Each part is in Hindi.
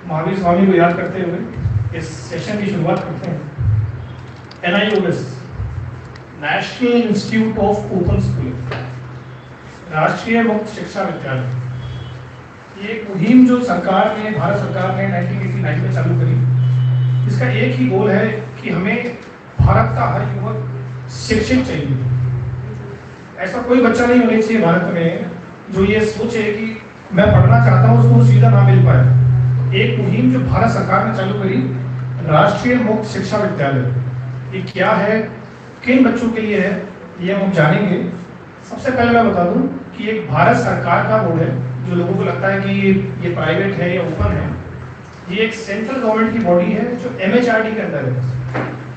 महावीर स्वामी को याद करते हुए इस सेशन की शुरुआत करते हैं। NIOS, national Institute of Open schooling, राष्ट्रीय मुक्त शिक्षा विद्यालय, ये एक मुहिम जो सरकार ने, भारत सरकार ने 1989 में चालू करी। इसका एक ही गोल है कि हमें भारत का हर युवक शिक्षित चाहिए। ऐसा कोई बच्चा नहीं होना चाहिए भारत में जो ये सोचे कि मैं पढ़ना चाहता हूँ, उसको सुविधा ना मिल पाए। एक मुहिम जो भारत सरकार ने चालू करी, राष्ट्रीय मुक्त शिक्षा विद्यालय, ये क्या है, किन बच्चों के लिए है, ये हम जानेंगे। सबसे पहले मैं बता दूं कि एक भारत सरकार का बोर्ड है। जो लोगों को लगता है कि ये प्राइवेट है या ओपन है, ये एक सेंट्रल गवर्नमेंट की बॉडी है जो MHRD के अंदर है।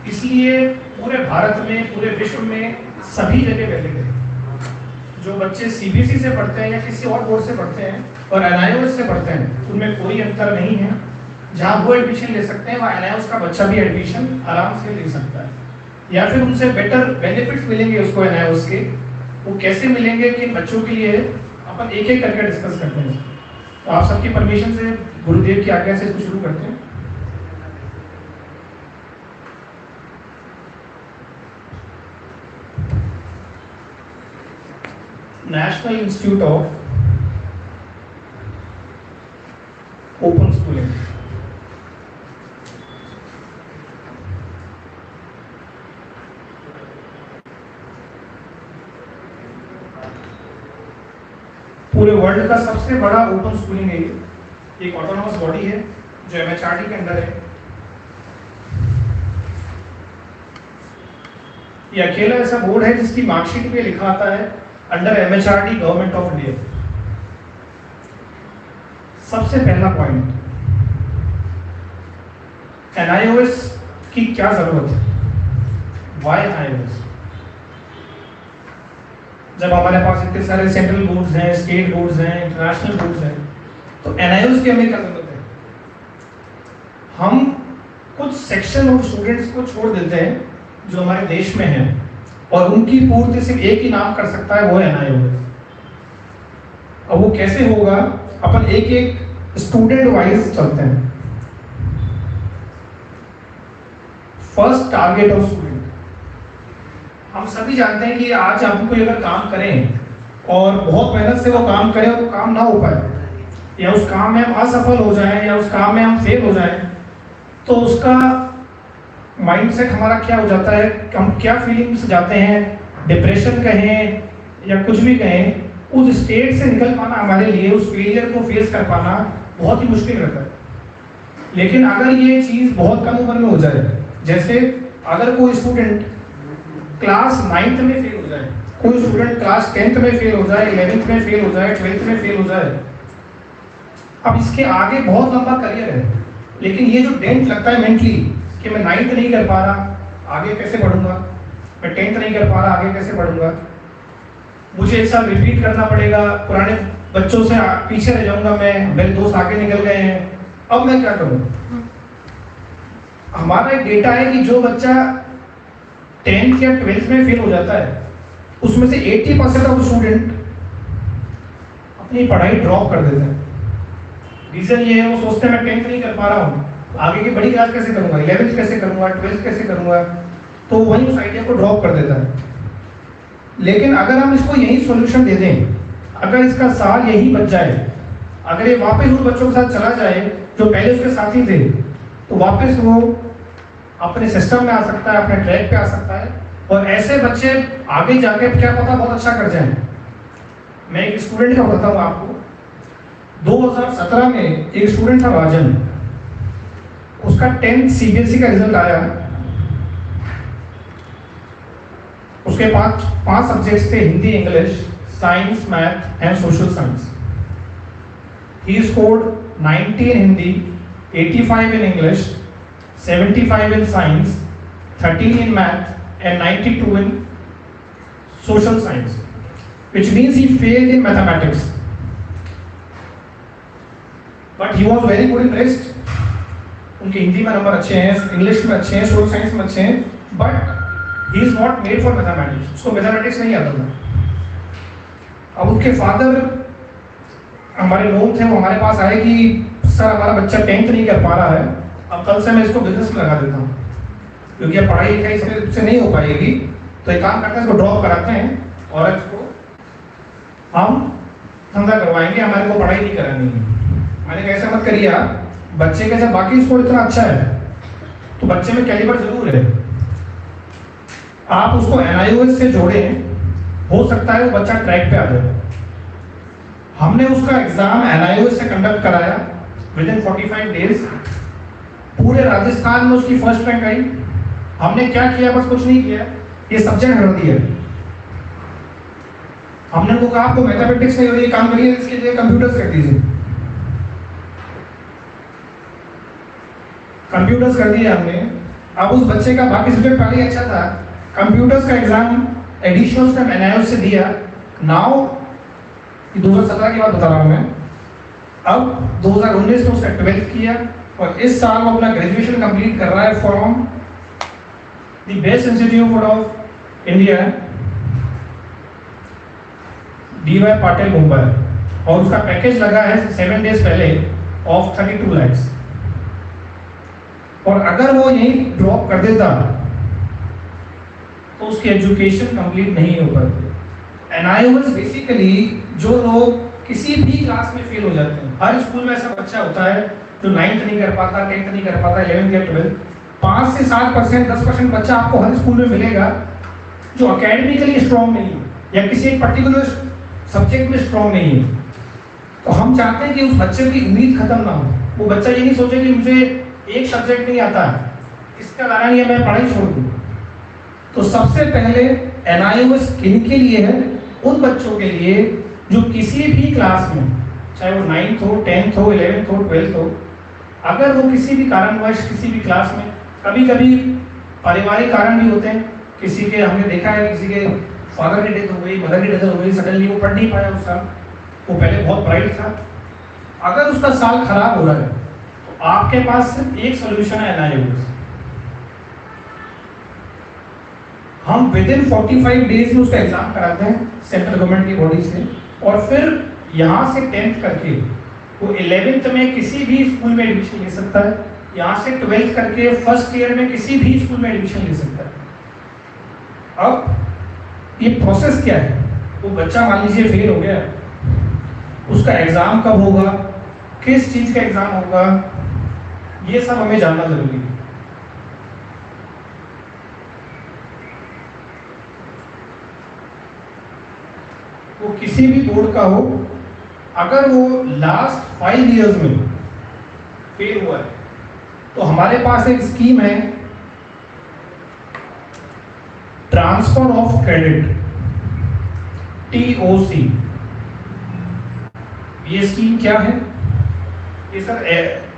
इसलिए पूरे भारत में, पूरे विश्व में सभी जगह वैलिड है। जो बच्चे CBSE से पढ़ते हैं या किसी और बोर्ड से पढ़ते हैं और NIOS से पढ़ते हैं, उनमें कोई अंतर नहीं है। जहाँ वो एडमिशन ले सकते हैं वहाँ NIOS का बच्चा भी एडमिशन आराम से ले सकता है, या फिर उनसे बेटर बेनिफिट्स मिलेंगे उसको NIOS के। वो कैसे मिलेंगे, किन बच्चों के लिए, अपन एक एक करके डिस्कस करते हैं। तो आप सबकी परमिशन से, गुरुदेव की आज्ञा से इसको शुरू करते हैं। National Institute of Open schooling, पूरे वर्ल्ड का सबसे बड़ा ओपन स्कूलिंग है। ये एक ऑटोनॉमस बॉडी है जो MHRD के अंदर है। ये अकेला ऐसा बोर्ड है जिसकी मार्कशीट पे लिखा आता है under MHRD government of India. सबसे पहला पॉइंट, NIOS की क्या जरूरत है, वाई NIOS? जब हमारे पास इतने सारे सेंट्रल बोर्ड्स हैं, स्टेट बोर्ड्स हैं, इंटरनेशनल बोर्ड्स हैं, तो NIOS की हमें क्या जरूरत है? हम कुछ सेक्शन ऑफ स्टूडेंट्स को छोड़ देते हैं जो हमारे देश में हैं, और उनकी पूर्ति सिर्फ एक ही नाम कर सकता है, वो है NIOS। अब वो कैसे होगा? अपन एक एक स्टूडेंट वाइज चलते हैं। First, target of student. हम सभी जानते हैं कि आज हम कोई अगर काम करें और बहुत मेहनत से वो काम करें और वो काम ना हो पाए, या उस काम में हम असफल हो जाएं, या उस काम में हम फेल हो जाएं, तो उसका माइंडसेट हमारा क्या हो जाता है, हम क्या फीलिंग्स जाते हैं, डिप्रेशन कहें या कुछ भी कहें, उस स्टेट से निकल पाना हमारे लिए, उस फेलियर को फेस कर पाना बहुत ही मुश्किल रहता है। लेकिन अगर ये चीज़ बहुत कम उम्र में हो जाए, जैसे अगर कोई स्टूडेंट क्लास 9th में फेल हो जाए, कोई स्टूडेंट क्लास 10th में फेल हो जाए, 11th में फेल हो जाए, 12th में फेल हो जाए, अब इसके आगे बहुत लंबा करियर है, लेकिन ये जो डेंट लगता है मेंटली कि मैं 9th नहीं कर पा रहा, आगे कैसे पढ़ूंगा, मैं 10th नहीं कर पा रहा, आगे कैसे पढ़ूंगा, मुझे एक साल रिपीट करना पड़ेगा, पुराने बच्चों से पीछे रह जाऊंगा मैं, मेरे दोस्त आगे निकल गए हैं, अब मैं क्या करूं? हमारा एक डेटा है कि जो बच्चा 10th या 12th में फेल हो जाता है, उसमें से 80% ऑफ स्टूडेंट अपनी पढ़ाई ड्रॉप कर देते हैं। रीजन ये है, वो सोचते हैं मैं 10th नहीं कर पा रहा हूँ, आगे की बड़ी क्लास कैसे करूंगा, 11th कैसे करूंगा, 12th कैसे करूंगा, तो वही उस आइडिया को ड्रॉप कर देता है। लेकिन अगर हम इसको यही सॉल्यूशन दे दें, अगर इसका साल यही बच जाए, अगर ये वापस उन बच्चों के साथ चला जाए जो पहले उसके साथी थे, तो वापस वो अपने सिस्टम में आ सकता है, अपने ट्रैक पे आ सकता है, और ऐसे बच्चे आगे जाके क्या पता बहुत अच्छा कर जाएं। मैं एक स्टूडेंट का बताता हूँ आपको। 2017 में एक स्टूडेंट था राजन, उसका 10th CBSE का रिजल्ट आया। उसके पास 5 सब्जेक्ट्स थे, Hindi, English, science, math and social science. He scored 90 in Hindi, 85 in English, 75 in science, 13 in math and 92 in social science, which means he failed in mathematics. But he was very good in rest. उनके हिंदी में नंबर अच्छे हैं, इंग्लिश में अच्छे हैं, सोशल साइंस में अच्छे हैं, but he is not made for mathematics. उसको मैथमेटिक्स नहीं आता था। अब उनके फादर हमारे लोग थे, वो हमारे पास आए कि सर हमारा बच्चा 10th नहीं कर पा रहा है, अब कल से मैं इसको बिजनेस में लगा देता हूँ, क्योंकि अब पढ़ाई लिखाई इससे नहीं हो पाएगी, तो एक काम करते हैं, इसको ड्रॉप कराते हैं और इसको हम धंधा करवाएंगे, हमारे को पढ़ाई नहीं करानी है। मैंने कहा ऐसा मत करिए आप, बच्चे का जब बाकी स्कोर इतना अच्छा है तो बच्चे में कैलिबर जरूर है, आप उसको NIOS से जोड़ें, हो सकता है वो बच्चा ट्रैक पे आ जाए। हमने उसका एग्जाम NIOS से कंडक्ट कराया विद इन 45 डेज, पूरे राजस्थान में उसकी फर्स्ट रैंक आई। हमने क्या किया, बस कुछ नहीं किया, ये सब्जेक्ट हटा दिया। हमने उनको कहा आपको मैथमेटिक्स नहीं हो रही, काम करिए, इसके लिए कंप्यूटर्स कर दीजिए। कंप्यूटर्स कर दिया हमने। अब उस बच्चे का बाकी सब्जेक्ट पहले ही अच्छा था, कंप्यूटर्स का एग्जाम एडिशनल उसने NIOS से दिया। नाउ 2017 की बात बता रहा हूँ मैं, अब 2019 में उसका 12th किया और इस साल वो अपना ग्रेजुएशन कंप्लीट कर रहा है from the best institute of India, DY Patil Mumbai, और उसका पैकेज लगा है 7 डेज पहले ऑफ 32 lakhs। और अगर वो यही ड्रॉप कर देता तो उसकी एजुकेशन कंप्लीट नहीं हो पाती। NIOS बेसिकली जो लोग किसी भी क्लास में फेल हो जाते हैं, हर स्कूल में ऐसा बच्चा होता है जो 9th नहीं कर पाता, 10th नहीं कर पाता, 11th या 12th, 5 से 7%, 10% बच्चा आपको हर स्कूल में मिलेगा जो अकेडमिकली स्ट्रॉन्ग नहीं है या किसी एक पर्टिकुलर सब्जेक्ट में स्ट्रॉन्ग नहीं है। तो हम चाहते हैं कि उस बच्चे की उम्मीद खत्म ना हो, वो बच्चा ये नहीं सोचे कि मुझे एक सब्जेक्ट नहीं आता, इसका कारण ये मैं पढ़ाई छोड़ दूं। तो सबसे पहले NIOS किनके लिए है, उन बच्चों के लिए जो किसी भी क्लास में, चाहे वो 9th हो, 10th हो, 11th हो, 12th हो, अगर वो किसी भी कारणवश किसी भी क्लास में, कभी कभी पारिवारिक कारण भी होते हैं, किसी के हमने देखा है किसी के फादर की डेथ हो गई, मदर की डेथ हो गई, सडनली वो पढ़ नहीं पाया उस साल, वो पहले बहुत ब्राइट था। अगर उसका साल खराब हो रहा है तो आपके पास सिर्फ एक सोल्यूशन है NIOS। हम विद इन 45 डेज में उसका एग्जाम कराते हैं सेंट्रल गवर्नमेंट की बॉडी से, और फिर यहाँ से 10th करके वो 11th में किसी भी स्कूल में एडमिशन ले सकता है, यहाँ से 12th करके फर्स्ट ईयर में किसी भी स्कूल में एडमिशन ले सकता है। अब ये प्रोसेस क्या है, वो बच्चा मान लीजिए फेल हो गया, उसका एग्जाम कब होगा, किस चीज का एग्जाम होगा, ये सब हमें जानना जरूरी है। वो किसी भी बोर्ड का हो, अगर वो लास्ट 5 इयर्स में फेल हुआ है तो हमारे पास एक स्कीम है, ट्रांसफर ऑफ क्रेडिट, TOC। ये स्कीम क्या है, ये सर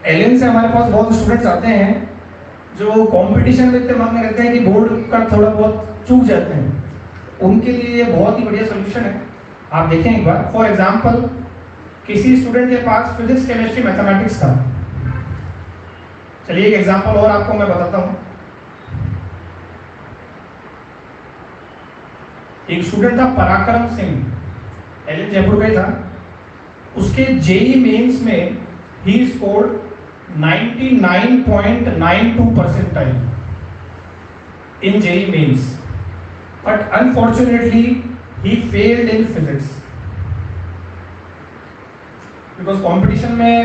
LN से हमारे पास बहुत स्टूडेंट्स आते हैं जो कंपटीशन में इतने मन में रहते हैं कि बोर्ड का थोड़ा बहुत चूक जाते हैं, उनके लिए ये बहुत ही बढ़िया सोल्यूशन है। आप देखें एक बार, फॉर एग्जाम्पल किसी स्टूडेंट के पास फिजिक्स, केमिस्ट्री, मैथमेटिक्स था, चलिए एक एग्जाम्पल और आपको मैं बताता हूं। एक स्टूडेंट था पराक्रम सिंह, LN जयपुर का ही था, उसके JEE मेंस में ही scored 99.92 percentile in JEE Mains, but unfortunately he failed in physics because competition में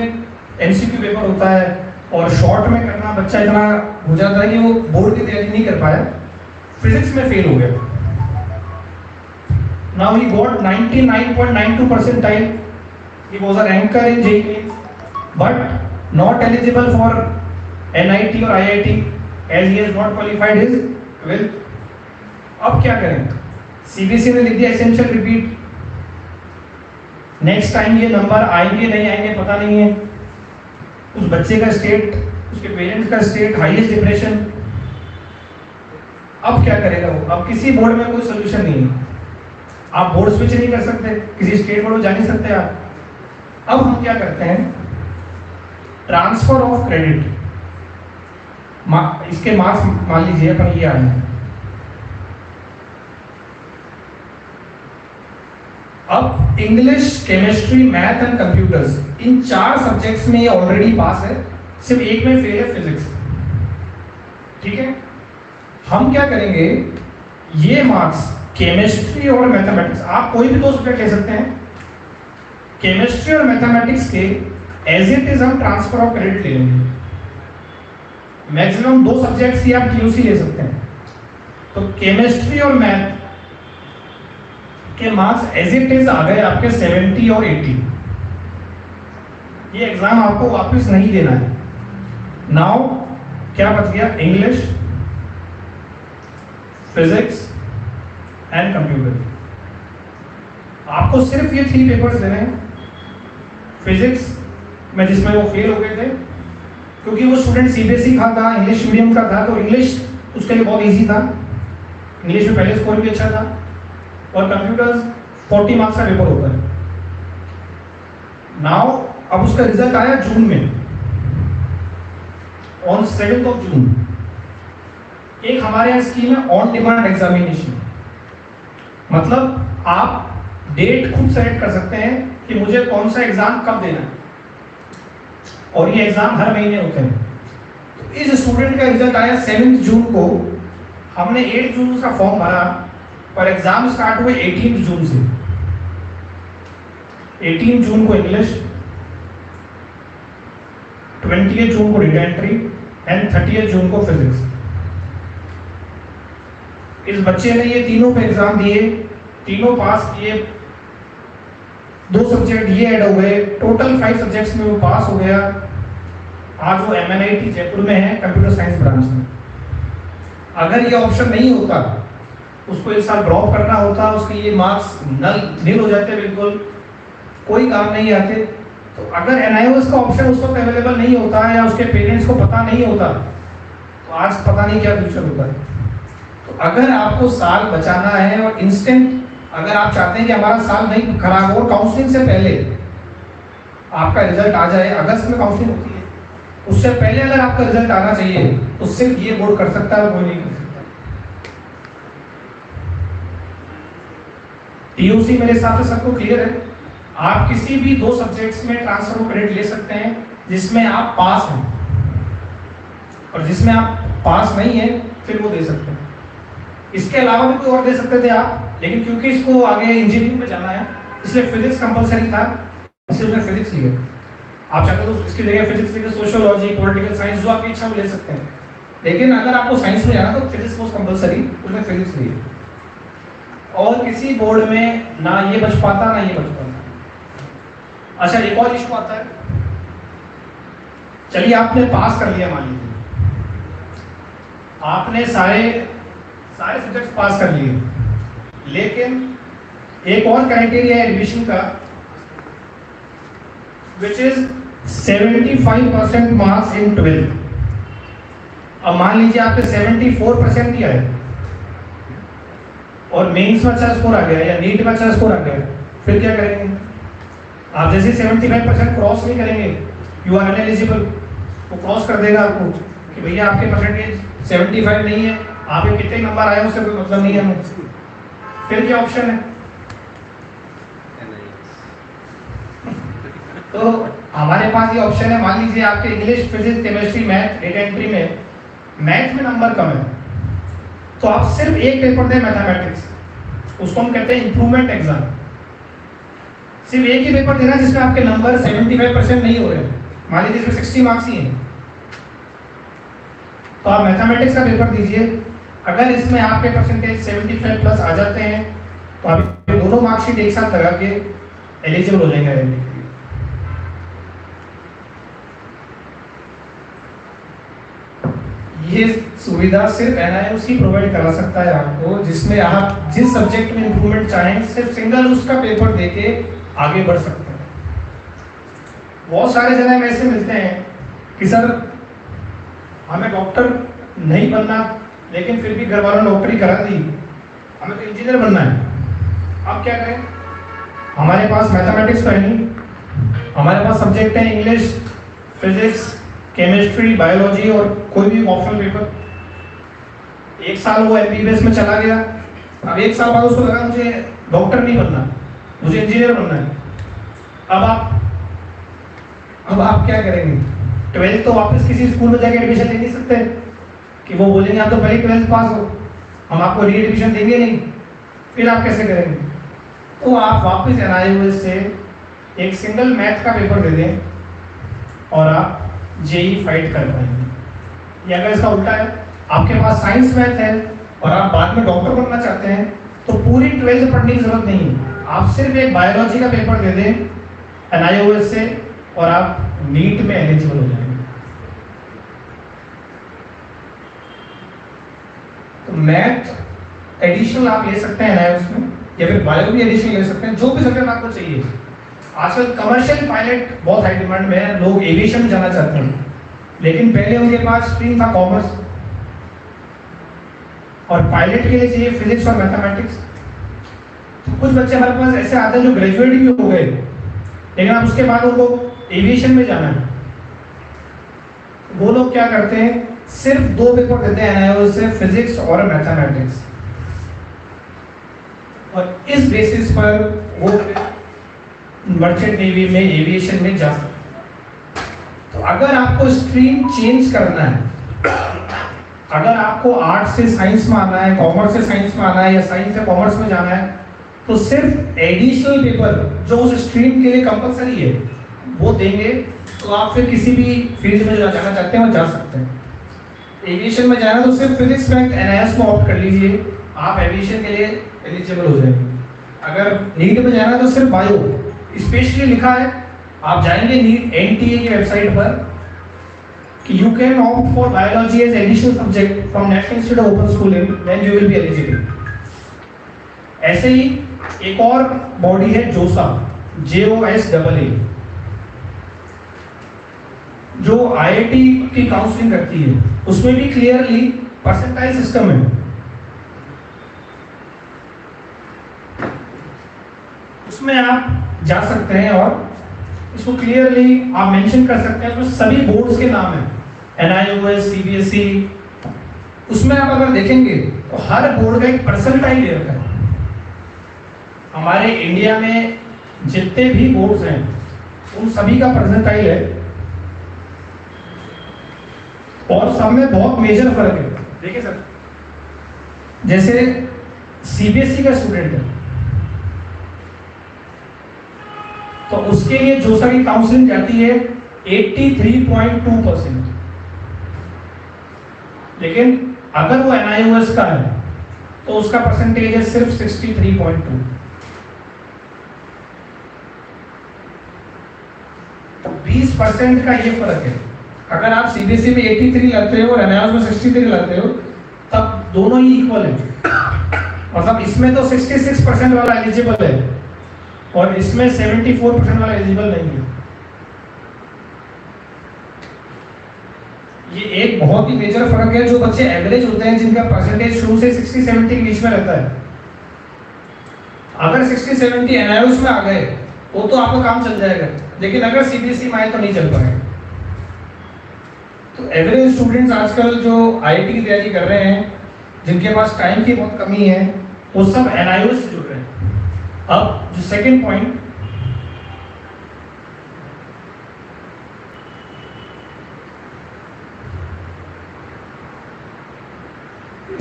MCQ पेपर होता है और शॉर्ट में करना बच्चा इतना हो जाता है कि वो बोर्ड की तैयारी नहीं कर पाया, फिजिक्स में फेल हो गया। Now he got 99.92 percentile. He was a ranker in JEE, but not eligible for NIT or IIT as he has not qualified his 12th. अब क्या करें, CBSE ने लिख दिया एसेंशियल रिपीट, नेक्स्ट टाइम ये नंबर आएंगे नहीं आएंगे पता नहीं है, उस बच्चे का स्टेट, उसके पेरेंट्स का स्टेट, हाईएस्ट डिप्रेशन। अब क्या करेगा वो, अब किसी बोर्ड में कोई सोल्यूशन नहीं है, आप बोर्ड स्विच नहीं कर सकते, किसी स्टेट बोर्ड में जा नहीं सकते आप। अब हम क्या करते हैं, ट्रांसफर ऑफ क्रेडिट, इसके मार्क्स मान लीजिए अपन ये आए हैं, अब English, chemistry, math and computers, in 4 subjects में ये ऑलरेडी पास है, सिर्फ एक में फेल है, फिजिक्स। ठीक है, हम क्या करेंगे, ये मार्क्स केमिस्ट्री और मैथमेटिक्स, आप कोई भी 2 सब्जेक्ट ले सकते हैं, केमिस्ट्री और मैथमेटिक्स के एज इट इज हम ट्रांसफर ऑफ क्रेडिट ले लेंगे। मैक्सिमम 2 सब्जेक्ट्स ही आप टीयूसी ले सकते हैं। तो केमिस्ट्री और मैथ के मार्क्स एज इट इज आ गए आपके 70 और 80। ये एग्जाम आपको वापस नहीं देना है। नाउ क्या बच गया, इंग्लिश, फिजिक्स एंड कंप्यूटर। आपको सिर्फ ये 3 पेपर्स देने हैं। फिजिक्स में जिसमें वो फेल हो गए थे, क्योंकि वो स्टूडेंट सीबीएसई का था, इंग्लिश मीडियम का था, तो इंग्लिश उसके लिए बहुत इजी था, इंग्लिश में पहले स्कोर भी अच्छा था। और कंप्यूटर्स 40 मार्क्स का पेपर होता है। नाउ अब उसका रिजल्ट आया जून में, ऑन 7th of June। एक हमारे यहाँ स्कीम है ऑन डिमांड एग्जामिनेशन, मतलब आप डेट खुद सेलेक्ट कर सकते हैं कि मुझे कौन सा एग्जाम कब देना है, और ये एग्जाम हर महीने होते हैं। तो इस स्टूडेंट का रिजल्ट आया 7 जून को, हमने 8 जून उसका फॉर्म भरा, और एग्जाम स्टार्ट हुए 18 जून से। 18 जून को इंग्लिश, 20 जून को डेटा एंट्री एंड 30 जून को फिजिक्स। इस बच्चे ने ये तीनों पे एग्जाम दिए, तीनों पास किए, 2 सब्जेक्ट ये ऐड हो गए, टोटल 5 सब्जेक्ट्स में वो पास हो गया। आज वो MNIT जयपुर में है, कंप्यूटर साइंस ब्रांच में। अगर ये ऑप्शन नहीं होता, उसको 1 साल ड्रॉप करना होता, उसके ये मार्क्स नील हो जाते, बिल्कुल कोई काम नहीं आते। तो अगर NIOS का ऑप्शन उस वक्त अवेलेबल नहीं होता, या उसके पेरेंट्स को पता नहीं होता, तो आज पता नहीं क्या फ्यूचर होता है। तो अगर आपको साल बचाना है और इंस्टेंट, अगर आप चाहते हैं कि हमारा साल नहीं खराब हो, काउंसलिंग से पहले आपका रिजल्ट आ जाए, अगस्त में काउंसलिंग होती है, उससे पहले अगर आपका रिजल्ट आना चाहिए, तो सिर्फ ये बोर्ड कर सकता है, कोई नहीं कर सकता। टीयूसी मेरे हिसाब से सबको क्लियर है। आप किसी भी 2 सब्जेक्ट्स में ट्रांसफर ऑफ क्रेडिट ले सकते हैं जिसमें आप पास हैं, और जिसमें आप पास नहीं है फिर वो दे सकते हैं। इसके अलावा भी कोई और दे सकते थे आप, लेकिन क्योंकि इसको आगे इंजीनियरिंग में जाना है, इसलिए फिजिक्स कंपलसरी था, इसलिए उसने फिजिक्स लिया। आप चाहते तो इसकी जगह फिजिक्स लिखे, सोशियोलॉजी, पॉलिटिकल साइंस, जो आपकी इच्छा वो ले सकते हैं। लेकिन अगर आपको साइंस में जाना तो फिजिक्स वॉज कंपलसरी, उसने फिजिक्स लिया। और किसी बोर्ड में ना ये बच पाता ना ये बच पाता। अच्छा, एक और इशू आता है, चलिए आपने पास कर लिया, मान लीजिए आपने सारे सब्जेक्ट्स पास कर लिए, लेकिन एक और क्राइटेरिया है एडमिशन का, which is 75% marks in 12th। अब मान लीजिए आपके 74% ही आए और मेंस में अच्छा स्कोर आ गया या नीट में अच्छा स्कोर आ गया, फिर क्या करेंगे? आप जैसे 75% क्रॉस नहीं करेंगे, यू आर अनएलिजिबल, वो क्रॉस कर देगा आपको कि भैया आपके परसेंटेज 75 नहीं है, आपके कितने नंबर आए उससे कोई मतलब नहीं है। फिर क्या ऑप्शन है? तो हमारे पास ये ऑप्शन है, मान लीजिए आपके English, physics, chemistry, math, data entry में मैथ में नंबर कम है, तो आप सिर्फ एक पेपर दें मैथमेटिक्स, उसको हम कहते हैं इंप्रूवमेंट एग्जाम। सिर्फ एक ही पेपर देना जिसमें आपके नंबर 75% नहीं हो रहे, मान लीजिए इसमें 60 मार्क्स ही हैं, तो आप मैथमेटिक्स का पेपर दीजिए। अगर इसमें आपके परसेंटेज 75 प्लस आ जाते हैं तो आप दोनों मार्कशीट एक साथ लगा के एलिजिबल हो जाएंगे आईआईटी के लिए। ये सुविधा सिर्फ NIOS ही प्रोवाइड करा सकता है आपको, जिसमें आप जिस सब्जेक्ट में इंप्रूवमेंट चाहें सिर्फ सिंगल उसका पेपर देके आगे बढ़ सकते हैं। बहुत सारे जने में ऐसे मिलते हैं कि सर हमें डॉक्टर नहीं बनना, लेकिन फिर भी घर वालों ने डॉक्टरी करा दी, हमें तो इंजीनियर बनना है। अब क्या करें? हमारे पास मैथमेटिक्स तो है नहीं, हमारे पास सब्जेक्ट है इंग्लिश, फिजिक्स, केमिस्ट्री, बायोलॉजी और कोई भी ऑप्शनल पेपर। एक साल वो MBBS में चला गया, अब एक साल बाद उसको लगा मुझे डॉक्टर नहीं बनना, मुझे इंजीनियर बनना है। अब आप क्या करेंगे? 12th तो वापस किसी स्कूल में जाके एडमिशन ले नहीं सकते कि वो बोलेंगे आप तो पहले 12th पास हो, हम आपको री एडमिशन देंगे नहीं, फिर आप कैसे करेंगे? तो आप वापस NIOS से एक सिंगल मैथ का पेपर दे दें और आप जेई फाइट कर पाएंगे। या अगर इसका उल्टा है, आपके पास साइंस मैथ है और आप बाद में डॉक्टर बनना चाहते हैं, तो पूरी 12th पढ़ने की जरूरत नहीं है, आप सिर्फ एक बायोलॉजी का पेपर दे दें NIOS से और आप नीट में एलिजिबल हो जाएंगे। तो मैथ एडिशनल आप ले सकते हैं NIOS में, या फिर बायो भी एडिशनल ले सकते हैं, जो भी सब्जेक्ट आपको चाहिए। आजकल कमर्शियल पायलट बहुत हाई डिमांड में है, लोग एविएशन में जाना चाहते हैं, लेकिन पहले उनके पास स्ट्रीम था कॉमर्स, और पायलट के लिए चाहिए फिजिक्स और मैथमेटिक्स। तो कुछ बच्चे हमारे पास ऐसे आते हैं जो ग्रेजुएट भी हो गए, लेकिन अब उसके बाद उनको एविएशन में जाना है। वो लोग क्या करते हैं, सिर्फ 2 पेपर देते हैं NIOS से, फिजिक्स और मैथमेटिक्स, और इस बेसिस पर वो मर्चेंट नेवी में एविएशन में जा सकते। तो अगर आपको स्ट्रीम चेंज करना है, अगर आपको आर्ट से साइंस में आना है, कॉमर्स से साइंस में आना है, या साइंस से कॉमर्स में जाना है, तो सिर्फ एडिशनल पेपर जो उस स्ट्रीम के लिए कंपलसरी है वो देंगे, तो आप फिर किसी भी फील्ड में जाना चाहते हैं और जा सकते हैं। एविएशन में जाना तो सिर्फ फिजिक्स मैथ NIOS में ऑप्ट कर लीजिए, आप एविएशन के लिए एलिजिबल हो जाएंगे। अगर नीट में जाना तो सिर्फ बायो, स्पेशली लिखा है, आप जाएंगे नीट NTA की वेबसाइट पर कि you can opt for biology as additional subject from National Institute of Open Schooling, then you will be eligible. ऐसे ही एक और बॉडी है जोसा, JOSAA, जो IIT की काउंसलिंग करती है, उसमें भी क्लियरली परसेंटाइल सिस्टम है। उसमें आप जा सकते हैं और इसको क्लियरली आप मेंशन कर सकते हैं, उसमें सभी बोर्ड्स के नाम हैं, NIOS, CBSE। उसमें आप अगर देखेंगे तो हर बोर्ड का एक परसेंटाइल रखा है। हमारे इंडिया में जितने भी बोर्ड्स हैं उन सभी का परसेंटाइल है, और सब में बहुत मेजर फर्क है। देखिए सर, जैसे CBSE का स्टूडेंट है तो उसके लिए जोसा की काउंसलिंग जाती है 83.2%, लेकिन अगर वो NIOS का है तो उसका परसेंटेज है सिर्फ 63.2। तो 20% का ये फर्क है। अगर आप CBSE में 83 लाते हो और NIOS में 63 लाते हो, तब दोनों ही इक्वल है। मतलब इसमें तो 66% वाला एलिजिबल है और इसमें 74% वाला एलिजिबल नहीं है। ये एक बहुत ही मेजर फर्क है। जो बच्चे एवरेज होते हैं, जिनका परसेंटेज शुरू से 60-70 के बीच में रहता है, अगर 60-70 NIOS में आ गए वो तो आपका काम चल जाएगा, लेकिन अगर CBSE में आए तो नहीं चल पाएगा। तो एवरेज स्टूडेंट्स आजकल जो IIT की तैयारी कर रहे हैं, जिनके पास टाइम की बहुत कमी है, वो सब NIOS से जुड़ रहे हैं। अब जो second point,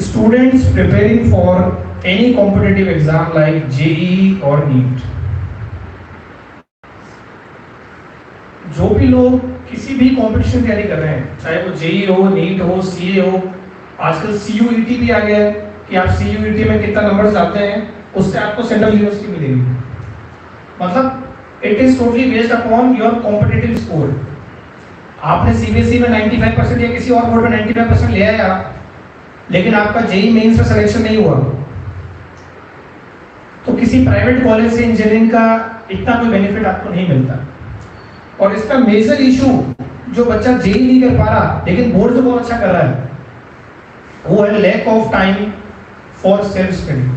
students preparing for any competitive exam like JEE और NEET, जो भी लोग किसी भी कंपटीशन की तैयारी कर रहे हैं, चाहे वो JEE हो, NEET हो, CA हो, आजकल CUET भी आ गया है कि आप CUET में कितना नंबर्स लाते हैं उससे आपको सेंट्रल यूनिवर्सिटी मिलेगी। मतलब it is totally based upon your competitive score. आपने CBSE में 95% या किसी और बोर्ड में 95% ले आया, लेकिन आपका JEE मेंस में सिलेक्शन नहीं हुआ, तो किसी प्राइवेट कॉलेज से इंजीनियरिंग का इतना कोई बेनिफिट आपको नहीं मिलता। और इसका मेजर इशू जो बच्चा JEE नहीं कर पा रहा लेकिन बोर्ड तो बहुत अच्छा कर रहा है, वो है lack of time for self study.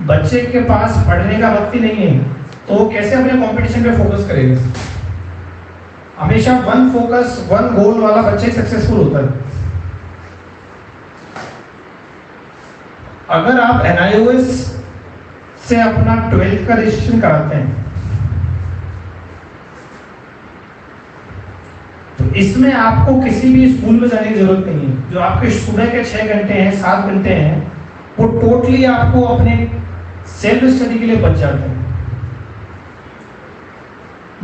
बच्चे के पास पढ़ने का वक्त ही नहीं है, तो वो कैसे अपने कंपटीशन पे फोकस करेगा? हमेशा वन फोकस वन गोल वाला बच्चा ही सक्सेसफुल होता है। अगर आप NIOS से अपना 12th का रजिस्ट्रेशन कराते हैं। तो इसमें आपको किसी भी स्कूल में जाने की जरूरत नहीं है। जो आपके सुबह के 6 घंटे हैं, 7 घंटे हैं, वो टोटली आपको अपने सेल्फ स्टडी के लिए बच जाते हैं।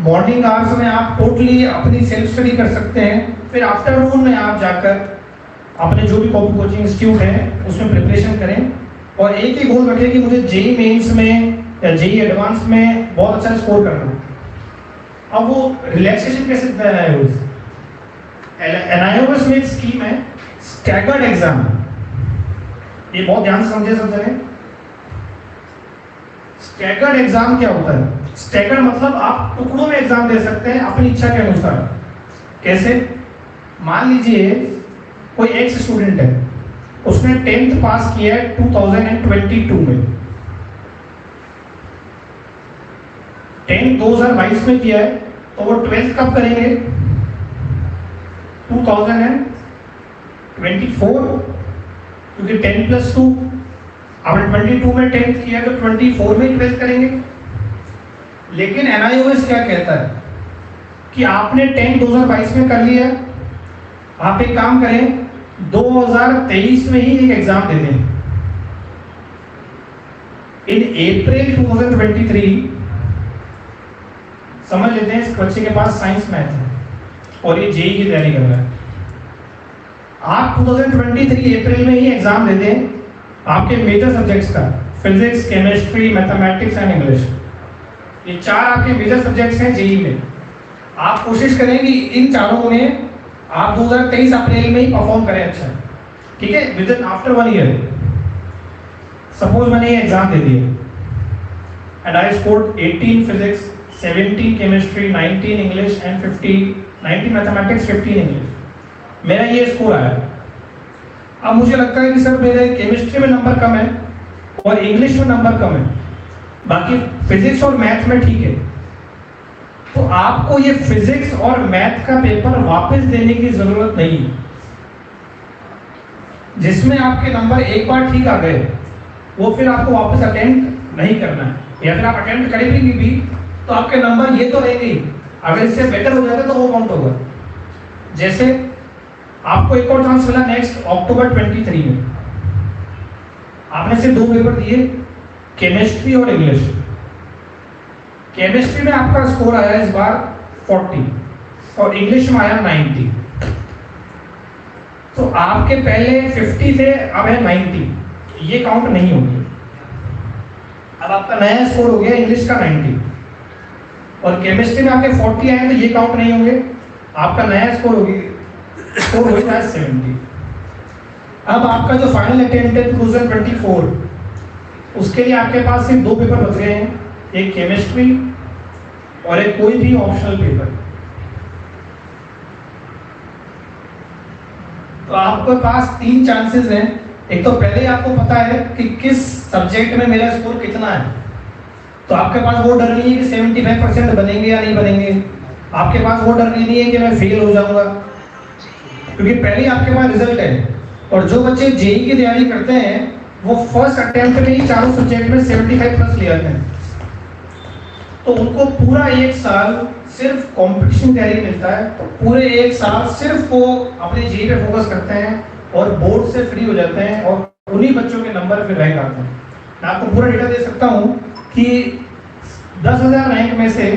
मॉर्निंग आवर्स में आप टोटली अपनी सेल्फ स्टडी कर सकते हैं। फिर आफ्टरनून में आप जाकर अपने जो भी कोचिंग इंस्टीट्यूट है उसमें प्रिपरेशन करें और एक ही गोल रखें कि मुझे जेई मेंस में या जेई एडवांस में बहुत अच्छा स्कोर करना है। अब वो रिलैक्सेशन कैसे देना है? एनआईओएस में एक स्कीम है स्टैगर्ड एग्जाम। ये बहुत ध्यान से समझे सब जने। स्टैगर्ड एग्जाम क्या होता है? स्टैगर्ड मतलब आप टुकड़ों में एग्जाम दे सकते हैं अपनी इच्छा के अनुसार। कैसे? मान लीजिए कोई एक्स स्टूडेंट है, उसने 10th पास किया है 2022 में, 10th 2022 में किया है, तो वो 12th कब करेंगे? 2024, क्योंकि 10+2 आपने 22 में 10th किया तो 24 में 12th करेंगे। लेकिन एनआईओएस क्या कहता है कि आपने 10th 2022 में कर लिया, आप एक काम करें 2023 में ही एक एग्जाम दे दें। इन अप्रैल 2023 समझ लेते हैं इस बच्चे के पास साइंस मैथ है और ये जेई की तैयारी कर रहा है। आप 2023 अप्रैल में ही एग्जाम दे दें आपके मेजर सब्जेक्ट्स का, physics, chemistry, mathematics and English. ये 4 आपके मेजर सब्जेक्ट्स हैं जेई में। आप कोशिश करें कि इन चारों में आप 2023 अप्रैल में ही परफॉर्म करें अच्छा, ठीक है, with in after 1 year. Suppose मैंने ये एग्जाम दे दिए and I scored 18 physics, 17 chemistry, 19 English and 19 mathematics, 15 English. मेरा ये स्कोर आया। अब मुझे लगता है कि सर मेरे केमिस्ट्री में नंबर कम है और इंग्लिश में नंबर कम है, बाकी फिजिक्स और मैथ में ठीक है, तो आपको ये फिजिक्स और मैथ का पेपर वापस देने की जरूरत नहीं। जिसमें आपके नंबर एक बार ठीक आ गए वो फिर आपको वापस अटेम्प्ट नहीं करना है, या फिर आप अटेम्प्ट करेंगे भी तो आपके नंबर ये तो रहेंगे, अगर इससे बेटर हो जाता तो वो काउंट होगा। जैसे आपको एक और चांस मिला नेक्स्ट अक्टूबर 23 में, आपने सिर्फ 2 पेपर दिए, केमिस्ट्री और इंग्लिश। केमिस्ट्री में आपका स्कोर आया इस बार 40 और इंग्लिश में आया 90। तो आपके पहले 50 थे, अब है 90, ये काउंट नहीं होगी। अब आपका नया स्कोर हो गया इंग्लिश का 90 और केमिस्ट्री में आपके 40 आए तो ये काउंट नहीं होंगे। आपका नया स्कोर हो गया 70। अब आपका जो फाइनल अटेम्प्ट है 2024, उसके लिए आपके पास सिर्फ 2 पेपर बच गए हैं, एक केमिस्ट्री और एक कोई भी ऑप्शनल पेपर। तो आपके पास 3 चांसेस हैं। एक तो पहले आपको पता है कि किस सब्जेक्ट में मेरा स्कोर कितना है, तो आपके पास वो डर नहीं है कि 75% बनेंगे या नहीं बनेंगे। आपके पास वो डर नहीं है कि मैं फेल हो जाऊंगा, क्योंकि पहले आपके पास रिजल्ट है। और जो बच्चे जेई की तैयारी करते हैं वो फर्स्ट अटेम्प्ट में ही चारों सब्जेक्ट में 75+ ले आते हैं, तो उनको पूरा 1 साल सिर्फ कंपटीशन तैयारी मिलता है। पूरे 1 साल सिर्फ वो अपने जेई पे फोकस करते हैं और बोर्ड से फ्री हो जाते हैं और उन्हीं बच्चों के नंबर फिर रैंक आते हैं। मैं आपको पूरा डेटा दे सकता हूँ कि 10,000 रैंक में से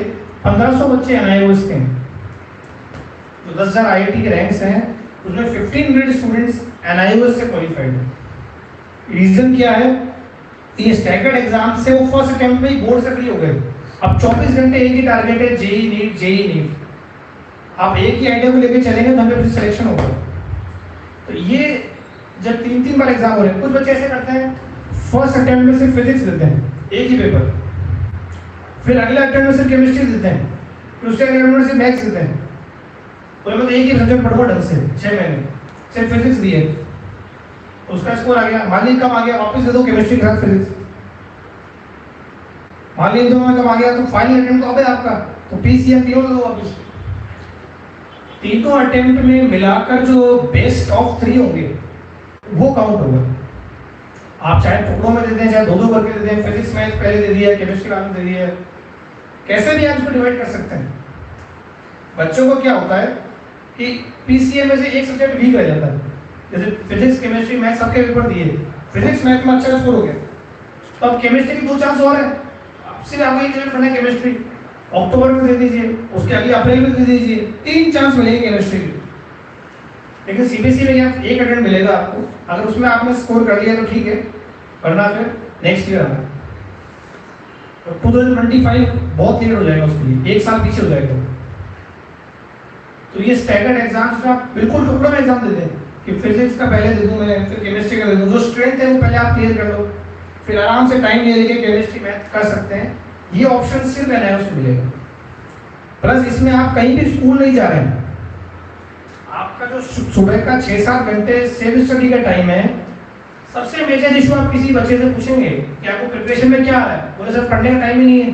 1500 बच्चे एनआईओएस के हैं, जो 10,000 आईआईटी के रैंक्स हैं उसमें 1500 स्टूडेंट्स एनआईओएस से क्वालिफाइड हैं। रीजन क्या है? ये स्टैगर्ड एग्जाम से वो फर्स्ट अटेम्प्ट में ही बोर्ड से फ्री हो गए। अब 24 घंटे एक ही टारगेट है, जेई नीट। आप एक ही आइडिया को लेकर चलेंगे तो हमें फिर सिलेक्शन होगा। तो ये जब 3 बार एग्जाम हो रहे हैं, कुछ बच्चे ऐसे करते हैं फर्स्ट अटेम्प्ट में सिर्फ फिजिक्स देते हैं एक ही पेपर, फिर अगले अटेम्प्ट में सिर्फ केमिस्ट्री देते हैं, फिर उसके अगले अटेम्प्ट में सिर्फ मैथ्स देते हैं। तो मतलब एक ही सब्जेक्ट पढ़ो ढंग से 6 महीने, सिर्फ फिजिक्स दिए, उसका स्कोर आ गया, मान लीजिए कम आ गया, वापस दे दो केमिस्ट्री के साथ फिजिक्स। मान लीजिए दोनों में कम आ गया तो फाइनल अटेम्प्ट तो अब है आपका, तो पीसीएम तीनों दो वापस। तीनों अटेम्प्ट में मिलाकर जो बेस्ट ऑफ 3 होंगे वो काउंट होगा। आप चाहे टुकड़ों में दे दें, चाहे दो दो करके दे दें, फिजिक्स मैथ पहले दे दिया, केमिस्ट्री बाद में दे दिया, कैसे भी आप इसको डिवाइड कर सकते हैं। बच्चों को क्या होता है कि पीसीएम में से एक सब्जेक्ट वीक रह जाता है, जैसे फिजिक्स केमिस्ट्री मैथ सबके पेपर दिए, फिजिक्स मैथ में अच्छा स्कोर हो गया, तो अब केमिस्ट्री की 2 चांस और है, अब सिर्फ आपको एक सब्जेक्ट पढ़ना है केमिस्ट्री, अक्टूबर में दे दीजिए, उसके अगले अप्रैल में दे दीजिए, 3 चांस मिलेंगे केमिस्ट्री के। लेकिन सीबीएसई में क्या एक अटेम्प्ट मिलेगा आपको, अगर उसमें आपने स्कोर कर लिया तो ठीक है, वरना फिर नेक्स्ट ईयर आना। तो 2025 बहुत लेट हो जाएगा उसके लिए, 1 साल पीछे हो जाएगा। तो ये स्टैगर्ड एग्जाम्स में आप बिल्कुल टुकड़ों में एग्जाम दे दें कि फिजिक्स का पहले दे दूं मैं, फिर केमिस्ट्री का दे दूं, जो स्ट्रेंथ है वो पहले आप क्लियर कर लो, फिर आराम से टाइम ले लेके केमिस्ट्री मैथ कर सकते हैं। ये ऑप्शन सिर्फ एनआईओएस में मिलेगा। प्लस इसमें आप कहीं भी स्कूल नहीं जा रहे हैं, आपका जो सुबह का 6-7 घंटे सेल्फ स्टडी का टाइम है, सबसे मेजर इशू आप किसी बच्चे से पूछेंगे कि आपको प्रिपरेशन में क्या आ रहा है, बोले सर पढ़ने का टाइम ही नहीं है,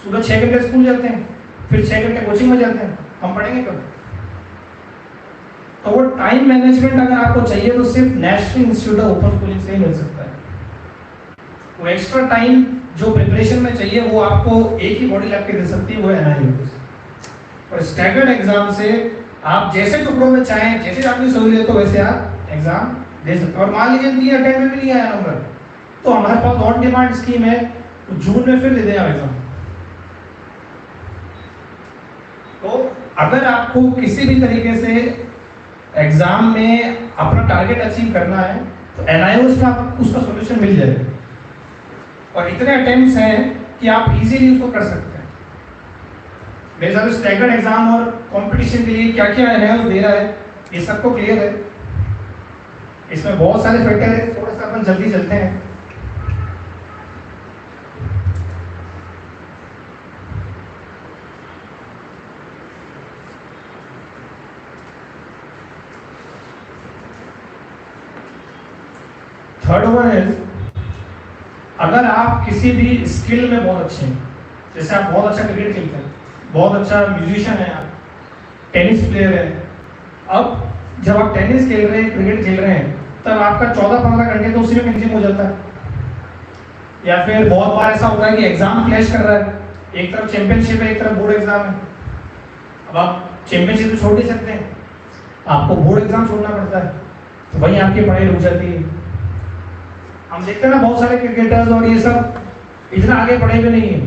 सुबह 6 घंटे स्कूल जाते हैं, फिर 6 घंटे कोचिंग में जाते हैं, हम पढ़ेंगे कब? तो वो टाइम मैनेजमेंट अगर आपको चाहिए तो सिर्फ national Institute of Open schooling से ही मिल सकता है। वो एक्स्ट्रा टाइम जो प्रिपरेशन में चाहिए वो आपको एक ही बॉडी लैब के दे सकती है, वो एनआईओएस। और स्टैगर्ड एग्जाम से आप जैसे टुकड़ों में चाहें, जैसे आपकी सहूलियत हो वैसे आप एग्जाम दे सकते हैं। और मान लीजिए 3 अटेम्प्ट में भी नहीं आया नंबर, तो हमारे पास ऑन डिमांड स्कीम है, तो जून में फिर दे दें आप एग्जाम। तो अगर आपको किसी भी तरीके से एग्जाम में अपना टारगेट अचीव करना है तो एनआईओएस में आपको उसका सॉल्यूशन मिल जाएगा। और इतने अटेम्प्ट्स हैं कि आप इजीली उसको कर सकते हैं। मेरे साथ स्टैगर्ड एग्जाम और कंपटीशन के लिए क्या क्या एनआईओएस दे रहा है ये सबको क्लियर है। इसमें बहुत सारे फैक्टर है, थोड़ा सा अपन जल्दी चलते हैं। थर्ड वन है, अगर आप किसी भी स्किल में बहुत अच्छे हैं, जैसे आप बहुत अच्छा क्रिकेट खेलते हैं, बहुत अच्छा म्यूजिशियन है, आप टेनिस प्लेयर है, अब जब आप टेनिस खेल रहे हैं, क्रिकेट खेल रहे हैं, तब आपका 14-15 घंटे तो उसी में कंज्यूम हो जाता है। या फिर बहुत बार ऐसा होता है कि एग्जाम क्लैश कर रहा है, एक तरफ चैंपियनशिप है, एक तरफ बोर्ड एग्जाम है। अब आप चैंपियनशिप तो छोड़ नहीं सकते हैं, आपको बोर्ड एग्जाम छोड़ना पड़ता है, तो वहीं आपकी पढ़ाई रुक जाती है। हम देखते हैं ना बहुत सारे क्रिकेटर्स और ये सब इतना आगे पढ़े हुए नहीं है।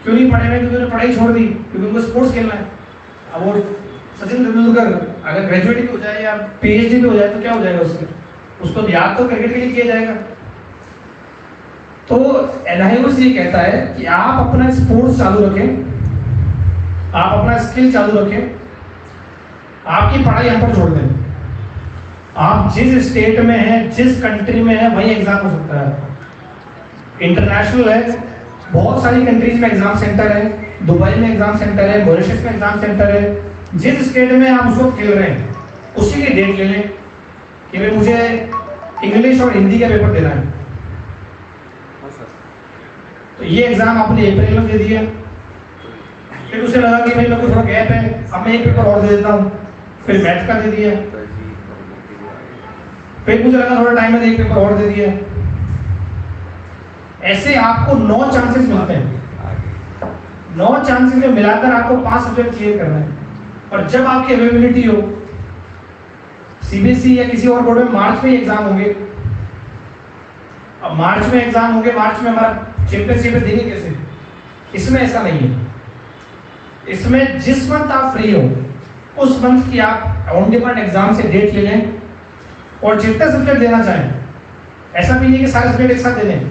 क्यों नहीं पढ़े हुए? क्योंकि उन्होंने पढ़ाई छोड़ दी, क्योंकि उनको स्पोर्ट्स खेलना है। अब वो सचिन तेंदुलकर अगर ग्रेजुएट भी हो जाए या पीएचडी भी हो जाए तो क्या हो जाएगा उसके? उसको याद तो क्रिकेट के लिए किया जाएगा। तो एनआईओएस ये कहता है कि आप अपना स्पोर्ट्स चालू रखें, आप अपना स्किल चालू रखें, आपकी पढ़ाई हम पर छोड़ दें। आप जिस स्टेट में हैं, जिस कंट्री में हैं, वही एग्जाम हो सकता है। इंटरनेशनल है, बहुत सारी कंट्रीज में एग्जाम सेंटर है, दुबई में एग्जाम सेंटर है, मॉरिशस में एग्जाम सेंटर है। जिस स्टेट में आप उसको खेल रहे हैं उसी की डेट ले लें कि भाई मुझे इंग्लिश और हिंदी का पेपर देना है। तो ये एग्जाम आपने अप्रैल में दे दिया, फिर उसे लगा कि भाई मेरे को थोड़ा गैप है, अब मैं एक पेपर और दे देता हूँ, फिर मैथ का दे दिया, फिर मुझे लगा थोड़ा टाइम है, एक पेपर और दे दिया। ऐसे आपको 9 चांसेस मिलते हैं। 9 चांसेस में मिलाकर आपको 5 सब्जेक्ट क्लियर करना है। और जब आपकी अवेलेबिलिटी हो, सीबीएसई या किसी और बोर्ड में मार्च में एग्जाम होंगे, अब मार्च में एग्जाम होंगे, मार्च में हमारा चैंपियनशिप देंगे कैसे? इसमें ऐसा नहीं है। इसमें जिस मंथ आप फ्री हो उस मंथ की आप ऑन डिमांड एग्जाम से डेट ले लें और जितने सब्जेक्ट देना चाहें। ऐसा भी नहीं कि सारे सब्जेक्ट एक साथ दे दें।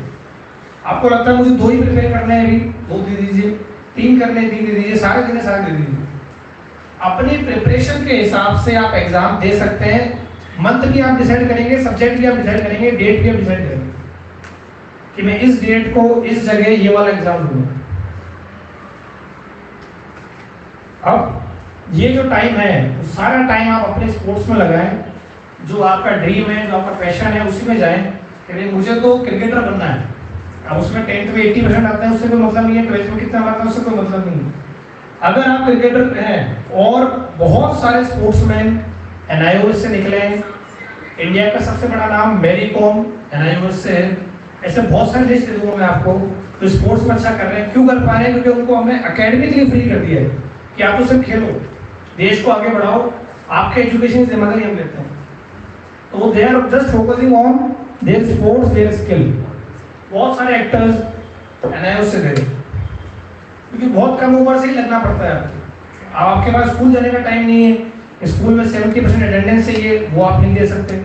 आपको लगता है मुझे 2 ही प्रिपेयर करने हैं, अभी 2 दे दीजिए, 3 करने 3 दे दीजिए, सारे देने सारे दे दीजिए। अपनी प्रिपरेशन के हिसाब से आप एग्जाम दे सकते हैं। मंथ भी आप डिसाइड करेंगे, सब्जेक्ट भी आप डिसाइड करेंगे, डेट भी आप डिसाइड करेंगे कि मैं इस डेट को इस जगह ये वाला एग्जाम दूंगा। अब ये जो टाइम है वो सारा टाइम आप अपने स्पोर्ट्स में लगाएं, जो आपका ड्रीम है, जो आपका पैशन है, उसी में जाएं कि मुझे तो क्रिकेटर बनना है। अब उसमें 10th में 80% आता है, उससे कोई मतलब नहीं है, 12th में कितना आता है उससे कोई मतलब नहीं है। अगर आप क्रिकेटर हैं और बहुत सारे स्पोर्ट्समैन एनआईओएस से निकले हैं, इंडिया का सबसे बड़ा नाम मैरी कॉम एनआईओएस से है। ऐसे बहुत सारे देश दे दूंगा मैं आपको तो स्पोर्ट्स में अच्छा कर रहे हैं। क्यों कर पा रहे हैं? क्योंकि उनको हमने एकेडमिकली फ्री कर दिया है कि आप तो सिर्फ खेलो, देश को आगे बढ़ाओ, आपके एजुकेशन की जिम्मेदारी हम लेते हैं। तो they are just focusing on their sports, their skill. बहुत सारे एक्टर्स एनआईओएस से गए क्योंकि बहुत कम उम्र से ही लगना पड़ता है आपको। अब आपके पास स्कूल जाने का टाइम नहीं है, स्कूल में 70% अटेंडेंस चाहिए, वो आप नहीं दे सकते।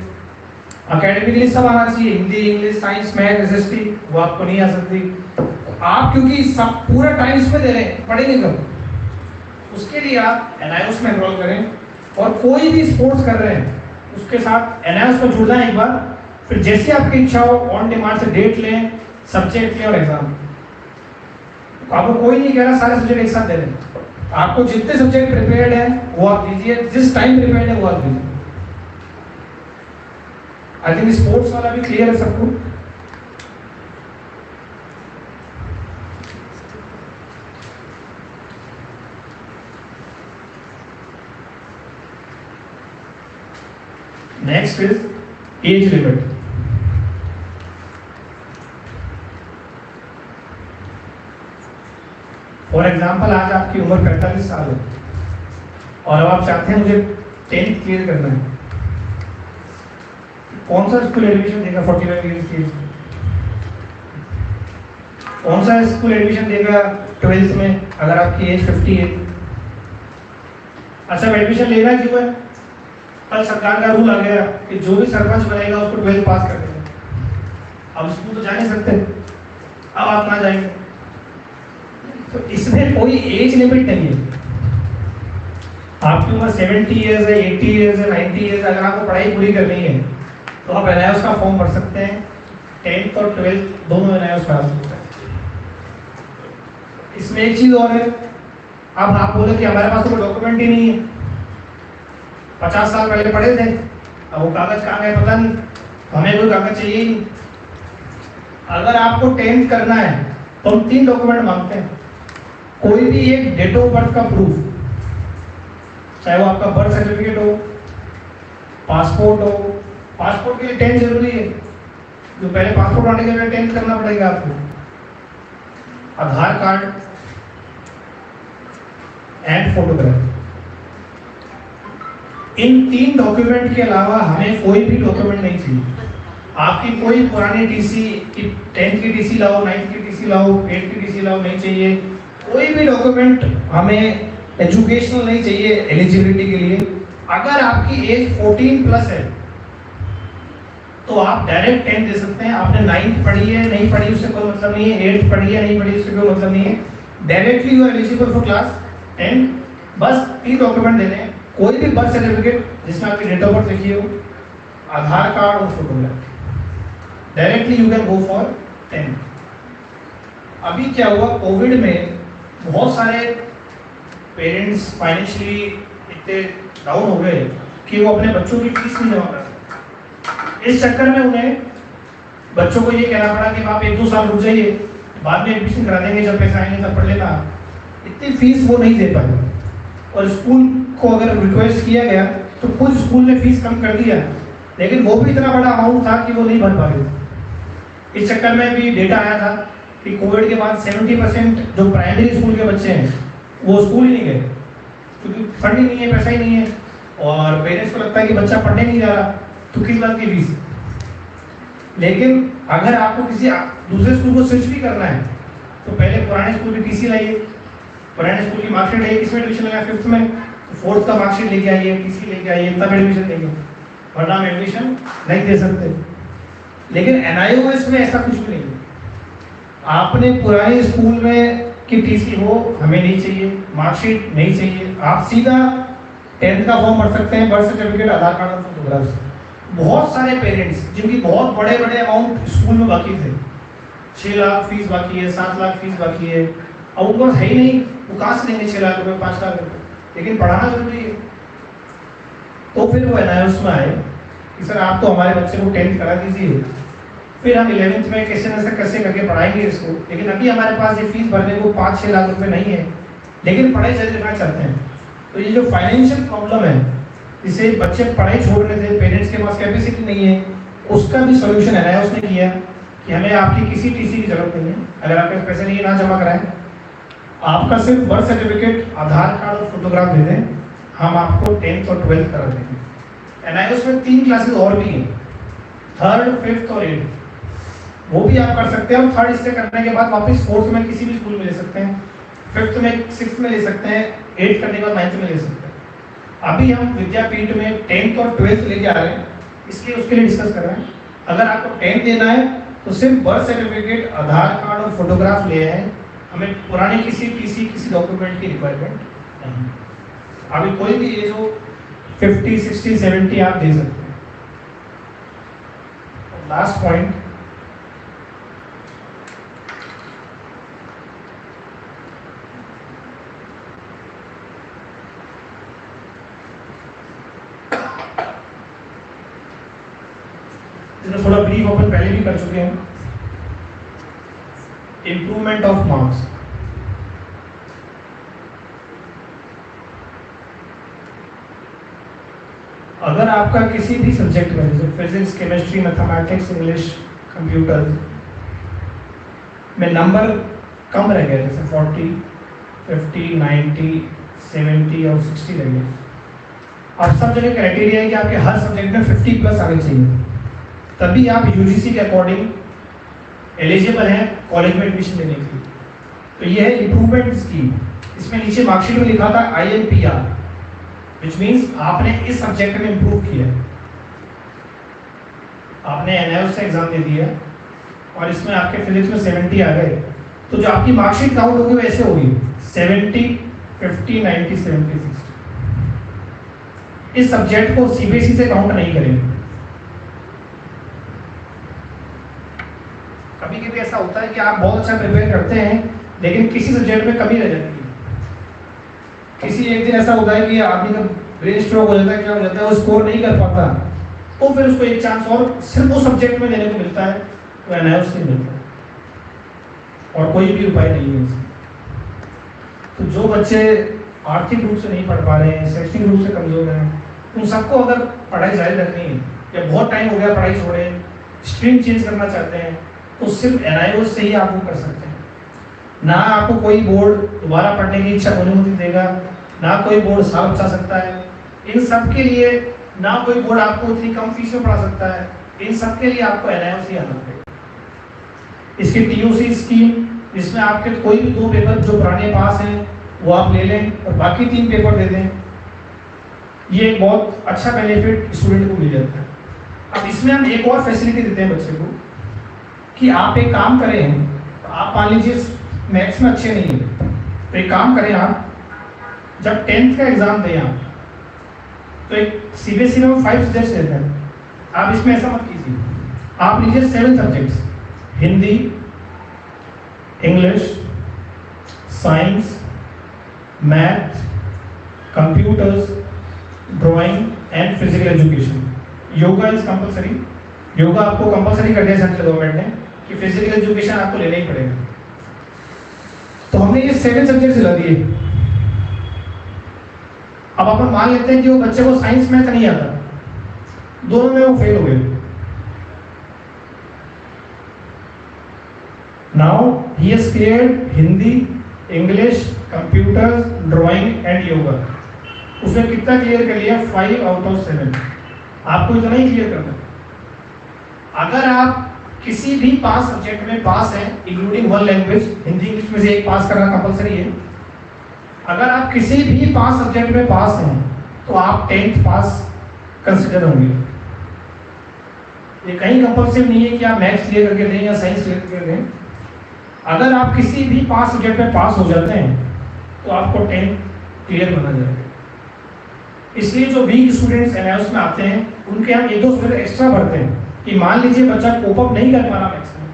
अकेडमिकली सब आना चाहिए, Hindi, English, science, math, SST, वो आपको नहीं आ सकती। आप क्योंकि सब पूरा टाइम इसमें दे रहे हैं, पढ़ेंगे कब? उसके लिए आप एनआईओएस में एनरोल करें और कोई भी स्पोर्ट्स कर रहे हैं उसके साथ एनआईओएस में जुड़ना है एक बार। फिर जैसे आपकी इच्छा हो ऑन डिमांड से डेट लें, सब्जेक्ट लें और एग्जाम। आपको कोई नहीं कह रहा सारे सब्जेक्ट एक साथ दे दें, आपको जितने सब्जेक्ट प्रिपेयर्ड हैं वो आप दीजिए, जिस टाइम प्रिपेयर्ड है वो आप दीजिए। आई थिंक स्पोर्ट्स वाला भी क्लियर है सबको। Next is age limit. For example आज आपकी उम्र 45 साल है और अब आप चाहते हैं मुझे 10th क्लियर करना है। कौन सा स्कूल एडमिशन देगा 45 ईयर्स की? कौन सा स्कूल एडमिशन देगा 12th में अगर आपकी एज 50 है? अच्छा, एडमिशन लेना क्यों है? कल सरकार का रूल आ गया कि जो भी सरपंच बनेगा उसको 12th पास कर देगा। अब स्कूल तो जा नहीं सकते, अब आप ना जाएंगे तो इसमें कोई एज लिमिट नहीं है। आपकी उम्र 70 इयर्स है, 80 इयर्स है, 90 इयर्स, अगर आपको पढ़ाई पूरी करनी है तो आप एनआईओएस का फॉर्म भर सकते हैं। 10th और 12th दोनों एनआईओएस करा सकते हैं। इसमें एक चीज और है, अब आप बोले कि हमारे पास तो कोई डॉक्यूमेंट ही नहीं है, 50 साल पहले पढ़े थे, अब वो कागज कहाँ गए पता नहीं, हमें कोई कागज चाहिए ही नहीं। अगर आपको 10th करना है तो हम 3 डॉक्यूमेंट मांगते हैं। कोई भी एक डेट ऑफ बर्थ का प्रूफ, चाहे वो आपका बर्थ सर्टिफिकेट हो, पासपोर्ट हो। पासपोर्ट के लिए 10th जरूरी है, जो पहले पासपोर्ट आने के लिए 10th करना पड़ेगा आपको। Aadhaar card and photograph. इन 3 डॉक्यूमेंट के अलावा हमें कोई भी डॉक्यूमेंट नहीं चाहिए। आपकी कोई पुरानी टीसी, 10th की टीसी लाओ, 9th की टीसी लाओ, 8th की टीसी लाओ, नहीं चाहिए। कोई भी डॉक्यूमेंट हमें एजुकेशनल नहीं चाहिए एलिजिबिलिटी के लिए। अगर आपकी एज 14 प्लस है तो आप डायरेक्ट 10th दे सकते हैं। आपने 9th पढ़ी है नहीं पढ़ी उससे कोई मतलब नहीं है, 8th पढ़ी है नहीं पढ़ी उससे कोई मतलब नहीं है, directly you are eligible for class 10। बस 3 डॉक्यूमेंट देने हैं, कोई भी बर्थ सर्टिफिकेट जिसमें आपकी डेट ऑफ बर्थ लिखी हो, आधार कार्ड और photograph, directly you can go for 10th। अभी क्या हुआ, कोविड में बहुत सारे पेरेंट्स फाइनेंशियली इतने डाउन हो गए कि वो अपने बच्चों की फीस नहीं जमा कर सकते। इस चक्कर में उन्हें बच्चों को ये कहना पड़ा कि आप 1-2 साल रुक जाइए, बाद में एडमिशन करा देंगे, जब पैसा आएंगे तब पढ़ लेना। इतनी फीस वो नहीं दे पाए और स्कूल को अगर रिक्वेस्ट किया गया तो कुछ स्कूल ने फीस कम कर दिया, लेकिन वो भी इतना बड़ा अमाउंट था कि वो नहीं भर पाए। इस चक्कर में भी डेटा आया था कि कोविड के बाद 70% जो प्राइमरी स्कूल के बच्चे हैं वो स्कूल ही नहीं गए, क्योंकि फंड ही नहीं है, पैसा ही नहीं है, और पेरेंट्स को लगता है कि बच्चा पढ़ने नहीं जा रहा तो किस बात की फीस। लेकिन अगर आपको किसी दूसरे स्कूल को स्विच भी करना है तो पहले पुराने स्कूल की टीसी लाइए, पुराने स्कूल की मार्कशीट है, किसमें एडमिशन लगा 5th में, तो 4th का मार्कशीट लेके आइए, टीसी लेके आइए, तब एडमिशन देंगे, वरना हम एडमिशन नहीं दे सकते। लेकिन एनआईओएस में ऐसा कुछ भी नहीं है। आपने पुराने स्कूल में की टीसी हो, हमें नहीं चाहिए, मार्कशीट नहीं चाहिए, आप सीधा 10th का फॉर्म भर सकते हैं, बर्थ सर्टिफिकेट, आधार कार्ड और फोटोग्राफ्स। बहुत सारे पेरेंट्स जिनकी बहुत बड़े बड़े अमाउंट स्कूल में बाकी थे, 6 लाख फीस बाकी है, 7 लाख फीस बाकी है, अब उनको है ही नहीं, वो कहाँ से देंगे 6 लाख रुपए, 5 लाख रुपए, लेकिन पढ़ाना जरूरी है। तो फिर वो एनआईओएस में आए कि सर आप तो हमारे बच्चे को 10th करा दीजिए, फिर हम 11th में कैसे न कैसे करके पढ़ाएंगे इसको, लेकिन अभी हमारे पास ये फीस भरने को 5-6 लाख रुपए नहीं है, लेकिन पढ़ाई जारी रखना चाहते हैं। तो ये जो फाइनेंशियल प्रॉब्लम है जिसे बच्चे पढ़ाई छोड़ रहे थे, पेरेंट्स के पास कैपेसिटी नहीं है, उसका भी सोल्यूशन है उसने किया कि हमें आपकी किसी टीसी की जरूरत नहीं है। अगर आपके पास पैसे नहीं है ना जमा कराएं, आपका सिर्फ बर्थ सर्टिफिकेट, आधार कार्ड और फोटोग्राफ दे दें, हम आपको 10th और 12th करा देंगे। एनआईओएस में 3 क्लासेस और भी हैं, 3rd, 5th और 8th, वो भी आप कर सकते हैं। और 3rd इससे करने के बाद वापस 4th में किसी भी स्कूल में ले सकते हैं, 5th में 6th में ले सकते हैं, 8th करने के बाद 9th में ले सकते हैं। अभी हम विद्यापीठ में 10th और 12th लेके आ रहे हैं, इसलिए उसके लिए डिस्कस कर रहे हैं। अगर आपको 10th देना है तो सिर्फ बर्थ सर्टिफिकेट, आधार कार्ड और फोटोग्राफ ले आए, हमें पुराने किसी टीसी, किसी डॉक्यूमेंट की रिक्वायरमेंट नहीं। अभी कोई भी एज हो 50, 60, 70 आप दे सकते हैं। लास्ट पॉइंट, थोड़ा ब्रीफ अपन पहले भी कर चुके हैं, इंप्रूवमेंट ऑफ मार्क्स। अगर आपका किसी भी सब्जेक्ट में जैसे physics, chemistry, mathematics, English, computer में नंबर कम रह गए, जैसे 40, 50, 90, 70 और 60 रह गए, अब सब जगह क्राइटेरिया है कि आपके हर सब्जेक्ट में 50 प्लस आने चाहिए, तभी आप यूजीसी के अकॉर्डिंग एलिजिबल हैं कॉलेज में एडमिशन लेने के लिए। तो ये है इंप्रूवमेंट स्कीम। इसमें नीचे मार्कशीट में लिखा था INPR, विच मींस आपने इस सब्जेक्ट में इंप्रूव किया, आपने एनआईओएस से एग्जाम दे दिया और इसमें आपके फिजिक्स में 70 आ गए, तो जो आपकी मार्कशीट काउंट होगी वैसे होगी 70, 50, 90, 70, 60। इस सब्जेक्ट को सीबीएसई से काउंट नहीं करेंगे। कभी कभी ऐसा होता है कि आप बहुत अच्छा प्रिपेयर करते हैं लेकिन किसी सब्जेक्ट में कमी रह जाती है। किसी एक दिन ऐसा होता है कि आदमी का ब्रेन स्ट्रोक हो जाता है, क्या हो जाता है, वो स्कोर नहीं कर पाता, तो फिर उसको एक चांस और सिर्फ उस सब्जेक्ट में देने को मिलता है, तो एनआईओएस से मिलता है और कोई भी उपाय नहीं है इसमें। तो जो बच्चे आर्थिक रूप से नहीं पढ़ पा रहे हैं, शैक्षणिक रूप से कमजोर हैं, उन सबको अगर पढ़ाई जारी रखनी है या बहुत टाइम हो गया पढ़ाई छोड़े, स्ट्रीम चेंज करना चाहते हैं, तो सिर्फ एनआईओएस से ही आप वो कर सकते हैं। ना आपको कोई बोर्ड दोबारा पढ़ने की इच्छा अनुमति देगा, ना कोई बोर्ड साल बचा सकता है। इन सब के लिए ना कोई बोर्ड आपको इतनी कम फीस में पढ़ा सकता है, इन सब के लिए आपको एनआईओएस ही आना पड़ेगा। इसकी टीओसी स्कीम, जिसमें आपके कोई भी 2 पेपर जो पुराने पास हैं वो आप ले लें और बाकी 3 पेपर दे दें, ये एक बहुत अच्छा बेनिफिट स्टूडेंट को मिल जाता है। अब इसमें हम एक और फैसिलिटी देते हैं बच्चे को कि आप एक काम करें, तो आप मान लीजिए मैथ्स में अच्छे नहीं है, तो एक काम करें, आप जब 10th का एग्जाम दें आप, तो एक सीबीएसई में 5 सब्जेक्ट्स देते हैं, आप इसमें ऐसा मत कीजिए, आप लीजिए 7 subjects, Hindi, English, science, math, computers, drawing and physical education. Yoga is compulsory, yoga आपको कंपलसरी कर दिया सेंट्रल गवर्नमेंट ने कि फिजिकल एजुकेशन आपको लेना ही पड़ेगा। तो हमने ये 7 सब्जेक्ट दिला दिए। अब अपन मान लेते हैं कि वो बच्चे को साइंस मैथ नहीं आता, दोनों में वो फेल हो गए। Now he has cleared Hindi, English, computer, drawing and yoga. उसने कितना क्लियर कर लिया? 5 आउट ऑफ 7। आपको इतना ही क्लियर करना है। अगर आप किसी भी 5 सब्जेक्ट में पास हैं, इंक्लूडिंग 1 लैंग्वेज, हिंदी इंग्लिश में से एक पास करना कंपलसरी है, अगर आप किसी भी 5 सब्जेक्ट में पास हैं तो आप 10th पास कंसिडर होंगे। ये कहीं कंपलसरी नहीं है कि आप मैथ्स क्लियर करके दें या साइंस क्लियर करके दें। अगर आप किसी भी 5 सब्जेक्ट में पास हो जाते हैं तो आपको 10th क्लियर बना जाएगा। इसलिए जो वीक स्टूडेंट्स एनआईओएस में आते हैं उनके हम 1-2 सब्जेक्ट एक्स्ट्रा भरते हैं कि मान लीजिए बच्चा कोप अप नहीं कर पा रहा मैथ्स में,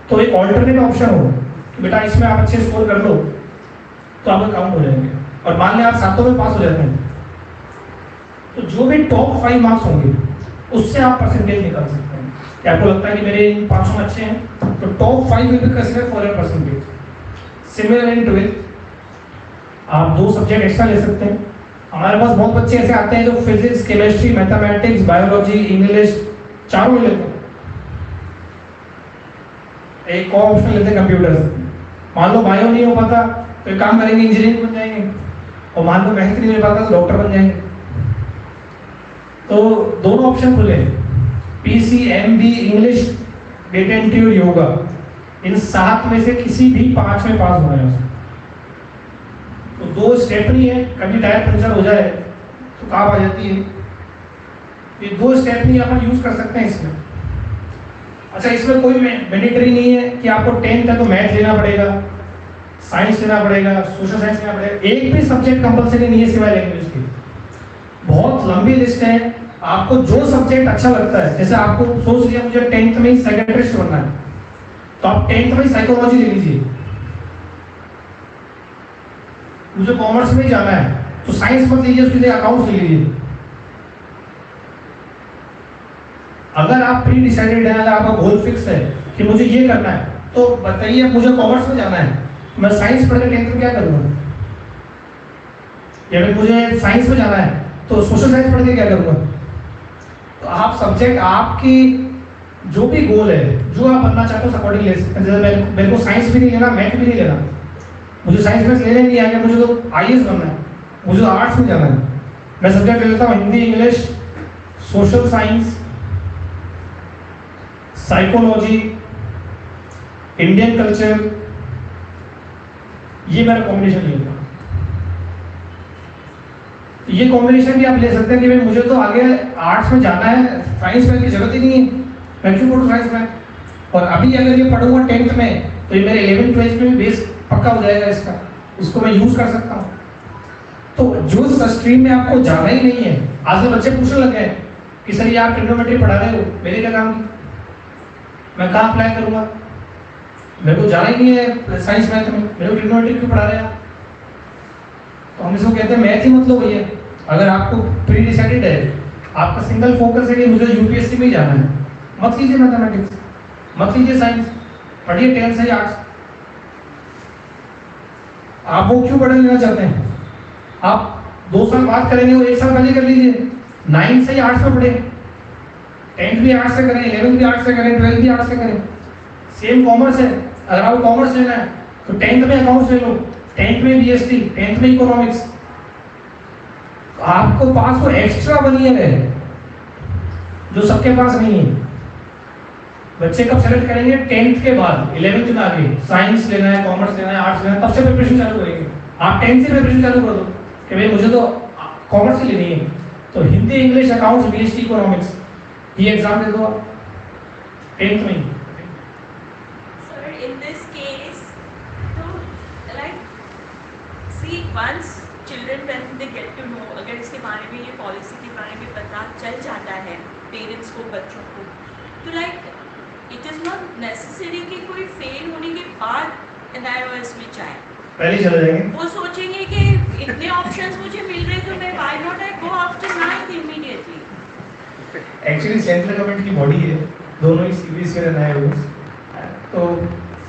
तो एक ऑल्टरनेट ऑप्शन हो कि बेटा इसमें आप अच्छे स्कोर कर लो तो आपका काउंट हो जाएंगे। और मान लें आप 7 में पास हो जाते हैं तो जो भी टॉप 5 मार्क्स होंगे उससे आप परसेंटेज निकाल सकते हैं कि आपको लगता है कि मेरे इन 500 में अच्छे हैं तो top 5 will be consider for your percentage. Similar in 12th आप 2 सब्जेक्ट एक्स्ट्रा ले सकते हैं हमारे पास बहुत बच्चे ऐसे आते हैं जो physics, chemistry, mathematics, biology, English चारों लेते हैं, एक और ऑप्शन लेते हैं कंप्यूटर। मान लो बायो नहीं हो पाता तो एक काम करेंगे, इंजीनियरिंग बन जाएंगे, और मान लो मैथ नहीं हो पाता तो डॉक्टर बन जाएंगे। तो दोनों ऑप्शन खुले, PCMB, इंग्लिश, डेटा एंट्री और योगा, इन 7 में से किसी भी 5 में पास होना है उसको। तो 2 स्टेप नहीं है, कभी टायर पंचर हो जाए तो काम आ जाती है, ये 2 स्टेप नहीं अपन यूज कर सकते हैं इसमें। अच्छा, इसमें कोई मैंडेटरी नहीं है कि आपको 10th है तो मैथ लेना पड़ेगा, साइंस लेना पड़ेगा, सोशल साइंस लेना पड़ेगा, एक भी सब्जेक्ट कंपलसरी नहीं है सिवाय लैंग्वेज के। बहुत लंबी लिस्ट है, आपको जो सब्जेक्ट अच्छा लगता है, जैसे आपको सोच लिया मुझे 10th में ही साइकियाट्रिस्ट बनना है, तो आप 10th में साइकोलॉजी ले लीजिए। मुझे कॉमर्स में ही जाना है तो साइंस मत लीजिए, उसके लिए अकाउंट्स ले लीजिए। अगर आप प्री डिसाइडेड है, अगर आपका गोल फिक्स है कि मुझे ये करना है, तो बताइए मुझे कॉमर्स में जाना है, मैं साइंस पढ़ के 10th में क्या करूँगा, या फिर मुझे साइंस में जाना है तो सोशल साइंस पढ़ के क्या करूँगा। तो आप सब्जेक्ट, आपकी जो भी गोल है, जो आप बनना चाहते हो अकॉर्डिंग ले सकते हैं। जैसे मेरे को साइंस भी नहीं लेना, मैथ भी नहीं लेना, मुझे साइंस में लेने नहीं आएगा, मुझे तो IAS बनना है, मुझे तो आर्ट्स में जाना है, मैं सब्जेक्ट ले लेता हूँ Hindi, English, social science, psychology, Indian culture, ये मेरा कॉम्बिनेशन लेता हूँ। ये कॉम्बिनेशन भी आप ले सकते हैं कि भाई मुझे तो आगे आर्ट्स में जाना है, साइंस में की जरूरत ही नहीं है, मैं क्यों पढ़ूँ साइंस में। और अभी अगर ये पढ़ूंगा 10th में तो ये मेरे 11th 12th में भी बेस पक्का हो जाएगा इसका, इसको मैं यूज कर सकता हूँ। तो जो स्ट्रीम में आपको जाना ही नहीं है, आज बच्चे पूछने लगे हैं कि सर ये आप ट्रिग्नोमेट्री पढ़ा रहे हो, मेरे क्या काम की, मैं कहाँ अप्लाई करूँगा, मेरे को जाना ही नहीं है साइंस मैथ में, मेरे को ट्रिग्नोमेट्री क्यों पढ़ा रहे हैं। तो हम इसको कहते हैं मैथ ही मतलब भैया। अगर आपको प्री डिसाइडेड है, आपका सिंगल फोकस है कि मुझे UPSC में ही जाना है, मत लीजिए मैथमेटिक्स, मत लीजिए साइंस, पढ़िए 10th से आर्ट्स। आप वो क्यों पढ़ लेना चाहते हैं, आप 2 साल बाद करेंगे, वो 1 साल पहले कर लीजिए। 9th से ही आर्ट्स में पढ़े, 10th भी आर्ट्स से करें, 11th भी आर्ट्स से करें, 12th भी आर्ट्स से करें, सेम कॉमर्स है। अगर आपको कॉमर्स लेना है तो 10th में अकाउंट्स ले लो, 10th में BST, 10th में इकोनॉमिक्स। आपको पास वो एक्स्ट्रा 1 ईयर है जो सबके पास नहीं है। बच्चे कब सेलेक्ट करेंगे, 10th के बाद, 11th में आगे साइंस लेना है, कॉमर्स लेना है, आर्ट्स लेना है, तब से प्रिपरेशन चालू करेंगे। आप 10th से प्रिपरेशन चालू कर दो कि भाई मुझे तो कॉमर्स ही लेनी है, तो Hindi, English, accounts, BST, economics, ये एग्जाम दे दो आप 10th में ही। Sir, in this case, तो like see once children when they get to know, अगर इसके बारे में, ये पॉलिसी के बारे में पता चल जाता है पेरेंट्स को, बच्चों को, तो like it is not necessary कि कोई फेल होने के बाद NIOS में जाए, पहले चले जाएंगे। वो सोचेंगे कि इतने ऑप्शंस मुझे मिल रहे तो मैं why not I go after 9th immediately. Actually central government की बॉडी है, दोनों ही CBSE और NIOS, तो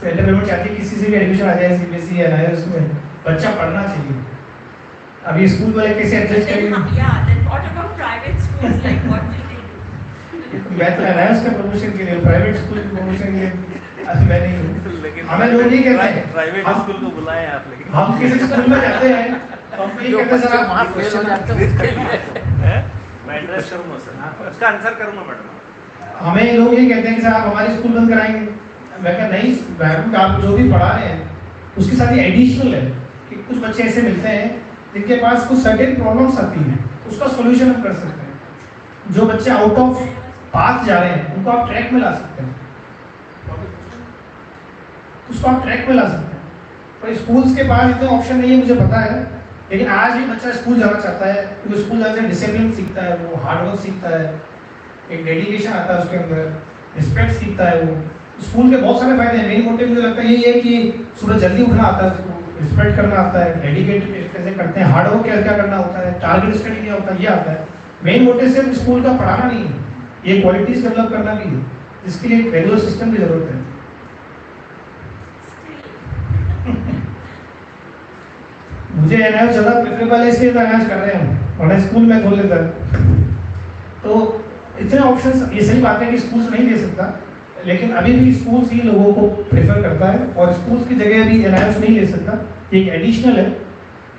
सेंट्रल गवर्नमेंट चाहती है किसी से भी एडमिशन आ जाए CBSE या NIOS में, बच्चा पढ़ना चाहिए। अभी स्कूल वाले कैसे एडजस्ट करेंगे। या then what about private schools, like what will they do. मैं तो NIOS का प्रमोशन के लिए, प्राइवेट स्कूल के प्रमोशन के लिए अभी मैं नहीं हूँ। लेकिन हमें लोग ये कहते हैं, प्राइवेट स्कूल को बुलाएं आप, लेकिन हम किसी स्कूल में जाते हैं तो हम ये कहते हैं सर आप क्वेश्चन हैं, मैं एड्रेस करूंगा सर, उसका आंसर करूंगा मैडम। हमें लोग ये कहते हैं कि सर आप हमारी स्कूल बंद कराएंगे। मैं कहा नहीं मैडम, आप जो भी पढ़ा रहे हैं उसके साथ ये एडिशनल है कि कुछ बच्चे ऐसे मिलते हैं जिनके पास कुछ सर्टेन प्रॉब्लम्स आती हैं, उसका सॉल्यूशन हम कर सकते हैं। जो बच्चे आउट ऑफ पाथ जा रहे हैं उनको आप ट्रैक में ला सकते हैं, उसको आप ट्रैक में ला सकते हैं। तो स्कूल्स के पास इतने ऑप्शन नहीं है मुझे पता है, लेकिन आज भी बच्चा स्कूल जाना चाहता है क्योंकि स्कूल जाने से डिसिप्लिन सीखता है, वो हार्डवर्क सीखता है, एक डेडिकेशन आता है उसके अंदर, रिस्पेक्ट सीखता है। वो स्कूल के बहुत सारे फायदे हैं। मेन मोटिव मुझे लगता है यही है कि सुबह जल्दी उठना आता है, रिस्पेक्ट करना आता है, डेडिकेट कैसे करते हैं, हार्डवर्क क्या क्या करना होता है, टारगेट स्टडी क्या होता है, ये आता है। मेन मोटिव सिर्फ स्कूल का पढ़ाना नहीं है, ये क्वालिटीज डेवलप करना भी है, जिसके लिए एक रेगुलर सिस्टम की जरूरत है। मुझे एनआईओ ज़्यादा प्रेफरेबल है, इसलिए तो एनआईओ कर रहे हैं, वरना स्कूल में खोल लेता। तो इतने ऑप्शंस, ये सही बात है कि स्कूल नहीं दे सकता, लेकिन अभी भी स्कूल ही लोगों को प्रेफर करता है, और स्कूल की जगह भी एनआईओ नहीं ले सकता। एक एडिशनल है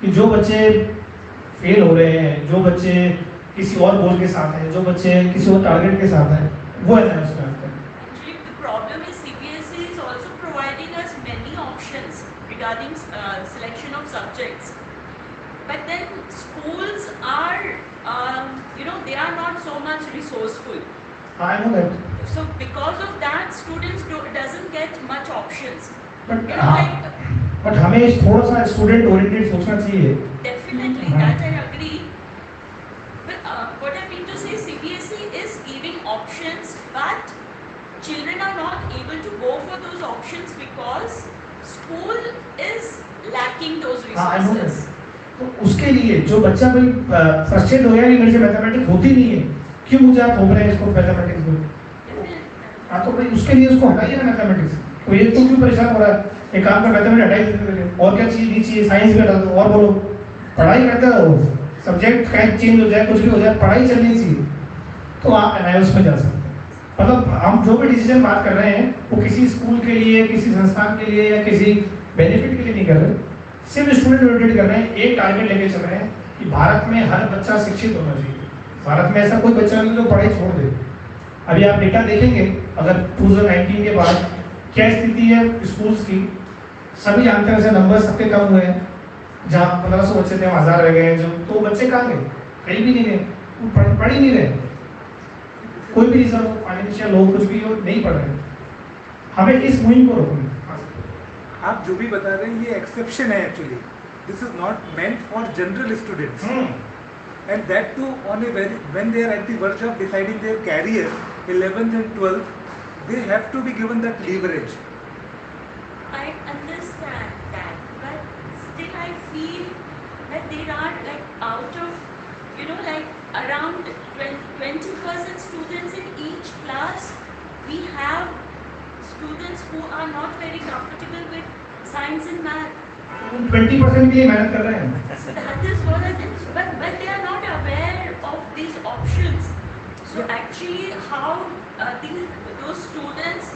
कि जो बच्चे फेल हो रहे हैं, जो बच्चे किसी और गोल के साथ हैं, जो बच्चे किसी और टारगेट के साथ हैं, वो एनआईओ से करते हैं। Actually, the problem is CBSE is also providing us many options regarding selection of subjects. But then schools are, they are not so much resourceful. I know that. So because of that, students doesn't get much options. But Like but हमें थोड़ा सा स्टूडेंट ओरिएंटेड सोचना चाहिए। definitely that I agree. But what I mean to say, CBSE is giving options, but children are not able to go for those options because school is lacking those I know that. resources. तो उसके लिए जो बच्चा कोई फ्रस्ट्रेट हो गया कि मेरे से मैथमेटिक्स होती नहीं है, क्यों मुझे आप थोप रहे हैं इसको मैथमेटिक्स में? हाँ, तो भाई उसके लिए उसको हटाइए ना मैथमेटिक्स। तो ये तो क्यों परेशान हो रहा है? एक काम का मैथमेटिक्स हटाई दीजिए, और क्या चीज नहीं चाहिए, साइंस भी हटा दो, और बोलो पढ़ाई करते रहो, सब्जेक्ट कहीं चेंज हो जाए, कुछ भी हो जाए, पढ़ाई चलनी चाहिए। तो आप एनआईओस में जा सकते हैं। मतलब हम जो भी डिसीजन बात कर रहे हैं वो किसी स्कूल के लिए, किसी संस्थान के लिए या किसी बेनिफिट के लिए नहीं कर रहे, सिर्फ स्टूडेंट ओरिएंटेड कर रहे हैं। एक टारगेट लेके चल रहे हैं कि भारत में हर बच्चा शिक्षित होना चाहिए। भारत में ऐसा कोई बच्चा नहीं जो पढ़ाई छोड़ दे। अभी आप डेटा देखेंगे, अगर 2019 के बाद क्या स्थिति है स्कूल्स की, सभी जानते हैं, नंबर सबके कम हुए हैं। जहाँ 1500 बच्चे थे, 1000 रह गए। जो तो बच्चे कहाँ गए? कहीं भी नहीं गए, पढ़ ही नहीं रहे। कोई भी रीजन हो, फाइनेंशियल हो, कुछ भी हो, नहीं पढ़ रहे। हमें इस मुहिम को रोकना। आप जो भी बता रहे हैं ये एक्सेप्शन है actually, this is not meant for general students, and that too on a very when they are at the verge of deciding their career 11th and 12th, they have to be given that leverage. I understand that, but still I feel that there are like out of, like around 20% students in each class, we have students who are not very comfortable with science and math. 20% के लिए मेहनत कर रहे हैं। So that is what I think. But they are not aware of these options. So actually, how those students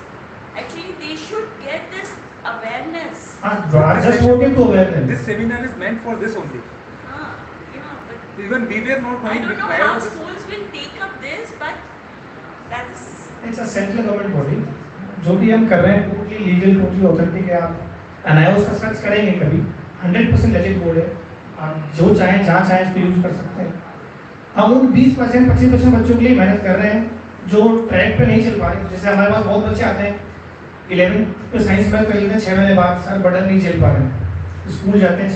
actually they should get this awareness. just voting to awareness. This seminar is meant for this only. But Even we were not I knowing don't know prior how to this. schools will take up this, but that's It's a central government body. जो भी हम कर रहे हैं टोटली लीगल, टोटली ऑथेंटिक है। आप एनआईओ का सर्च करेंगे कभी, 100% लेजिट बोर्ड है। आप जो चाहें, जहाँ चाहें इसको यूज कर सकते हैं। हम उन 20%, 25% बच्चों के लिए मेहनत कर रहे हैं जो ट्रैक पे नहीं चल पा रहे। जैसे हमारे पास बहुत बच्चे आते हैं 11th पे साइंस में कर लेते हैं 6 महीने बाद, सर बर्डन नहीं झेल पा रहे। स्कूल जाते हैं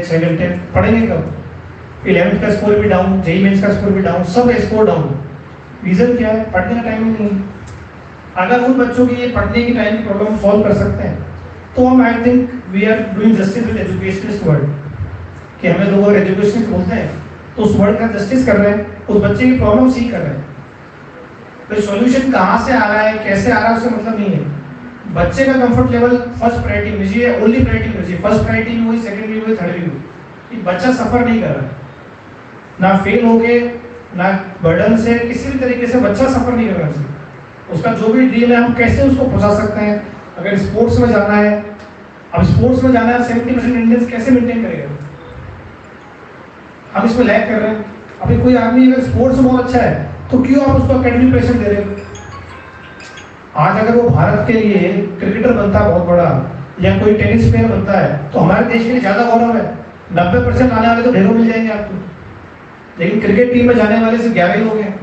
6 घंटे पढ़ेंगे कब? 11th का स्कोर भी डाउन, जेईई मेंस का स्कोर भी डाउन, सब स्कोर डाउन। रीजन क्या है? पढ़ने का टाइम नहीं। अगर उन बच्चों की ये पढ़ने की टाइम की प्रॉब्लम सॉल्व कर सकते हैं तो हम I think we are doing justice with educationist word, कि हमें लोग अगर एजुकेशनिस्ट बोलते हैं तो उस वर्ड का जस्टिस कर रहे हैं, उस बच्चे की प्रॉब्लम सी कर रहे हैं। तो सॉल्यूशन कहाँ से आ रहा है, कैसे आ रहा है, उससे मतलब नहीं है। बच्चे का कंफर्ट लेवल फर्स्ट प्रायोरिटी होनी चाहिए, ओनली प्रायोरिटी होनी चाहिए। फर्स्ट प्रायोरिटी भी हुई, सेकंड भी हुई, थर्ड भी हुई। कि बच्चा सफर नहीं कर रहा है, ना फेल हो गए, ना बर्डन से, किसी भी तरीके से बच्चा सफर नहीं कर रहा है। उसका जो भी ड्रीम है हम कैसे उसको पहुंचा सकते हैं। अगर स्पोर्ट्स में जाना है, अब स्पोर्ट्स में जाना है 70% इंडियंस कैसे मेंटेन करेगा? हम इसमें लैग कर रहे हैं। अभी कोई आदमी अगर स्पोर्ट्स में बहुत अच्छा है तो क्यों आप उसको एकेडमिक प्रेशर दे रहे हो? आज अगर वो भारत के लिए क्रिकेटर बनता है बहुत बड़ा, या कोई टेनिस प्लेयर बनता है, तो हमारे देश के लिए ज्यादा गौरव है। 90% आने वाले तो ढेरों मिल जाएंगे आपको, लेकिन क्रिकेट टीम में जाने वाले सिर्फ 11 लोग हैं।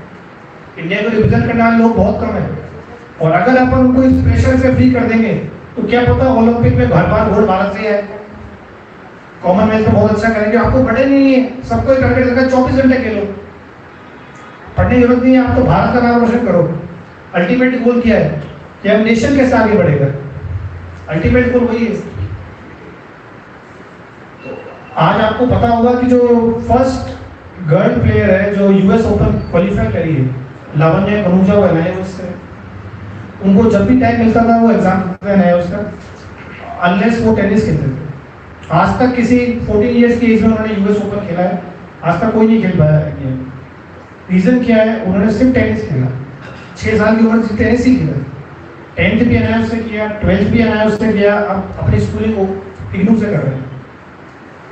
इंडिया को रिप्रेजेंट करने वाले लोग बहुत कम है। और अगर अपन उनको इस प्रेशर से फ्री कर देंगे तो क्या पता ओलंपिक में घर बार गोल्ड भारत से है, कॉमनवेल्थ में बहुत अच्छा करेंगे। आपको पढ़े नहीं है, सबको टारगेट लगा 24 घंटे खेलो, पढ़ने की जरूरत नहीं है। आप तो भारत का नाम रोशन करो। अल्टीमेट गोल क्या है कि हम नेशन कैसे आगे बढ़ेगा, अल्टीमेट गोल वही है। आज आपको पता होगा कि जो फर्स्ट गर्ल प्लेयर है जो यूएस ओपन क्वालिफाई करी है, लावण्या कनूजा, वो है उससे, उनको जब भी टाइम मिलता था वो एग्जाम देते हैं उसका, अनलेस वो टेनिस खेलते थे। आज तक किसी 14 इयर्स की एज में उन्होंने यूएस ओपन खेला है, आज तक कोई नहीं खेल पाया है। रीजन क्या है? उन्होंने सिर्फ टेनिस खेला, 6 साल की उम्र से टेनिस ही खेला, 10th भी एनआईओ से किया, 12th भी एनआईओ से किया, अब अपनी स्कूलिंग को इग्नू से कर रहे हैं।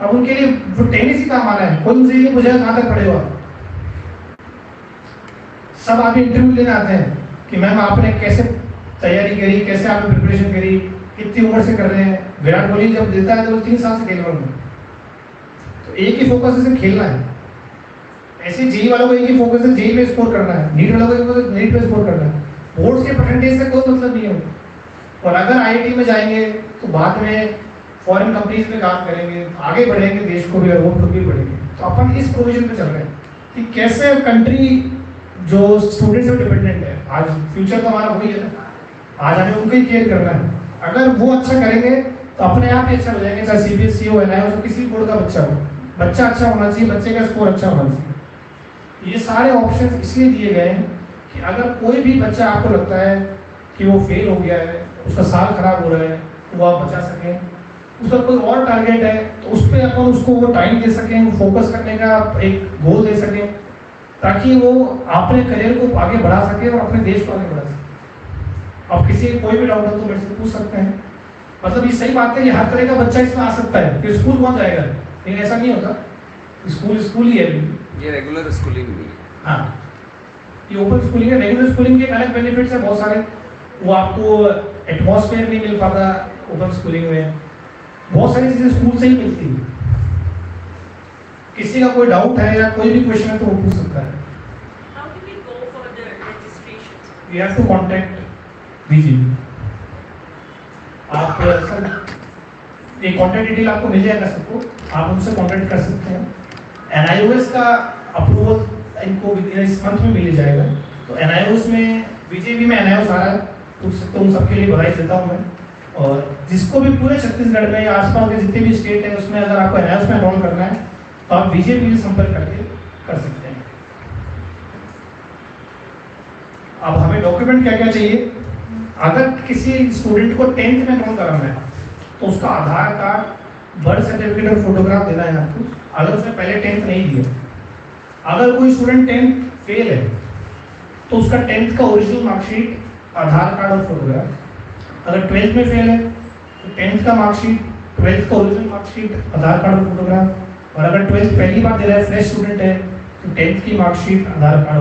अब उनके लिए वो टेनिस ही काम आ रहा है, कोई उनसे ये पूछेगा कहाँ तक पढ़े हो आप। सब आप इंटरव्यू लेने आते हैं कि मैम आपने कैसे तैयारी करी, कैसे आपने प्रिपरेशन करी, कितनी उम्र से कर रहे हैं। विराट कोहली जब देता है तो वो 3 साल से खेल रहा हूँ, तो एक ही फोकस है, खेलना है। ऐसे जेई वालों को एक ही फोकस है, जेई में स्कोर करना है, नीट वालों को नीट में स्कोर करना है। बोर्ड्स के परसेंटेज से कोई मतलब नहीं है। और अगर आईआईटी में जाएंगे तो बाद में फॉरेन कंपनीज में काम करेंगे, आगे बढ़ेंगे, देश को भी और वो खुद भी बढ़ेंगे। तो अपन इस प्रोविजन पे चल रहे हैं कि कैसे कंट्री जो स्टूडेंट्स पे डिपेंडेंट है, आज फ्यूचर तो हमारा वही है ना, आज हमें उनको ही केयर करना है। अगर वो अच्छा करेंगे तो अपने आप ही अच्छा हो जाएंगे, चाहे सीबीएसई हो, एनआईओ हो, किसी बोर्ड का बच्चा हो। बच्चा अच्छा होना चाहिए, बच्चे का स्कोर अच्छा होना चाहिए। ये सारे ऑप्शन इसलिए दिए गए हैं कि अगर कोई भी बच्चा आपको लगता है कि वो फेल हो गया है, उसका साल खराब हो रहा है, तो वो आप बचा सकें। उसका कोई और टारगेट है तो उस पर अपन उसको वो टाइम दे सकें, फोकस करने का एक गोल दे सकें, ताकि वो अपने करियर को आगे बढ़ा सके और अपने देश को आगे बढ़ा सके। अब किसी कोई भी डाउट हो तो मेरे से पूछ सकते हैं। मतलब ये सही बात है कि हर तरह का बच्चा इसमें आ सकता है कि स्कूल कौन जाएगा, लेकिन ऐसा नहीं होता। स्कूल स्कूल ही है, ये रेगुलर स्कूलिंग नहीं है। हाँ, ये ओपन स्कूलिंग है। रेगुलर स्कूलिंग के अलग बेनिफिट्स है बहुत सारे, वो आपको एटमॉस्फेयर नहीं मिल पाता ओपन स्कूलिंग में। बहुत सारी चीजें स्कूल से ही मिलती है। किसी का कोई डाउट है या कोई भी क्वेश्चन है तो वो पूछ सकता है। How do we go for the registrations? We have to contact VGP। आप सर ये कॉन्टैक्ट डिटेल आपको मिल जाएगा सबको, आप उनसे कॉन्टैक्ट कर सकते हैं। एनआईओएस का अप्रूवल इनको इस मंथ में मिल जाएगा। तो एनआईओएस में बीजेपी में एनआईओएस आ रहा है, पूछ सकते हो। उन सबके लिए बधाई देता हूँ मैं। और जिसको भी पूरे छत्तीसगढ़ में या आसपास के जितने भी स्टेट है उसमें अगर आपको एनआईओएस में एनरोल करना है तो आप बीजेपी से संपर्क करके कर सकते हैं। अब हमें डॉक्यूमेंट क्या क्या चाहिए? अगर किसी स्टूडेंट को 10th में एनरोल कराना है तो उसका आधार कार्ड, बर्थ सर्टिफिकेट और फोटोग्राफ देना है आपको, अगर उसने पहले 10th नहीं दिया। अगर कोई स्टूडेंट 10th फेल है तो उसका 10th का ओरिजिनल मार्कशीट, आधार कार्ड और फोटोग्राफ। अगर 12th में फेल है तो 10th का मार्कशीट, 12th का ओरिजिनल मार्कशीट, आधार कार्ड और फोटोग्राफ। और अगर 12th पहली बार दे रहा है, फ्रेश स्टूडेंट है, तो 10th की मार्कशीट, आधार कार्ड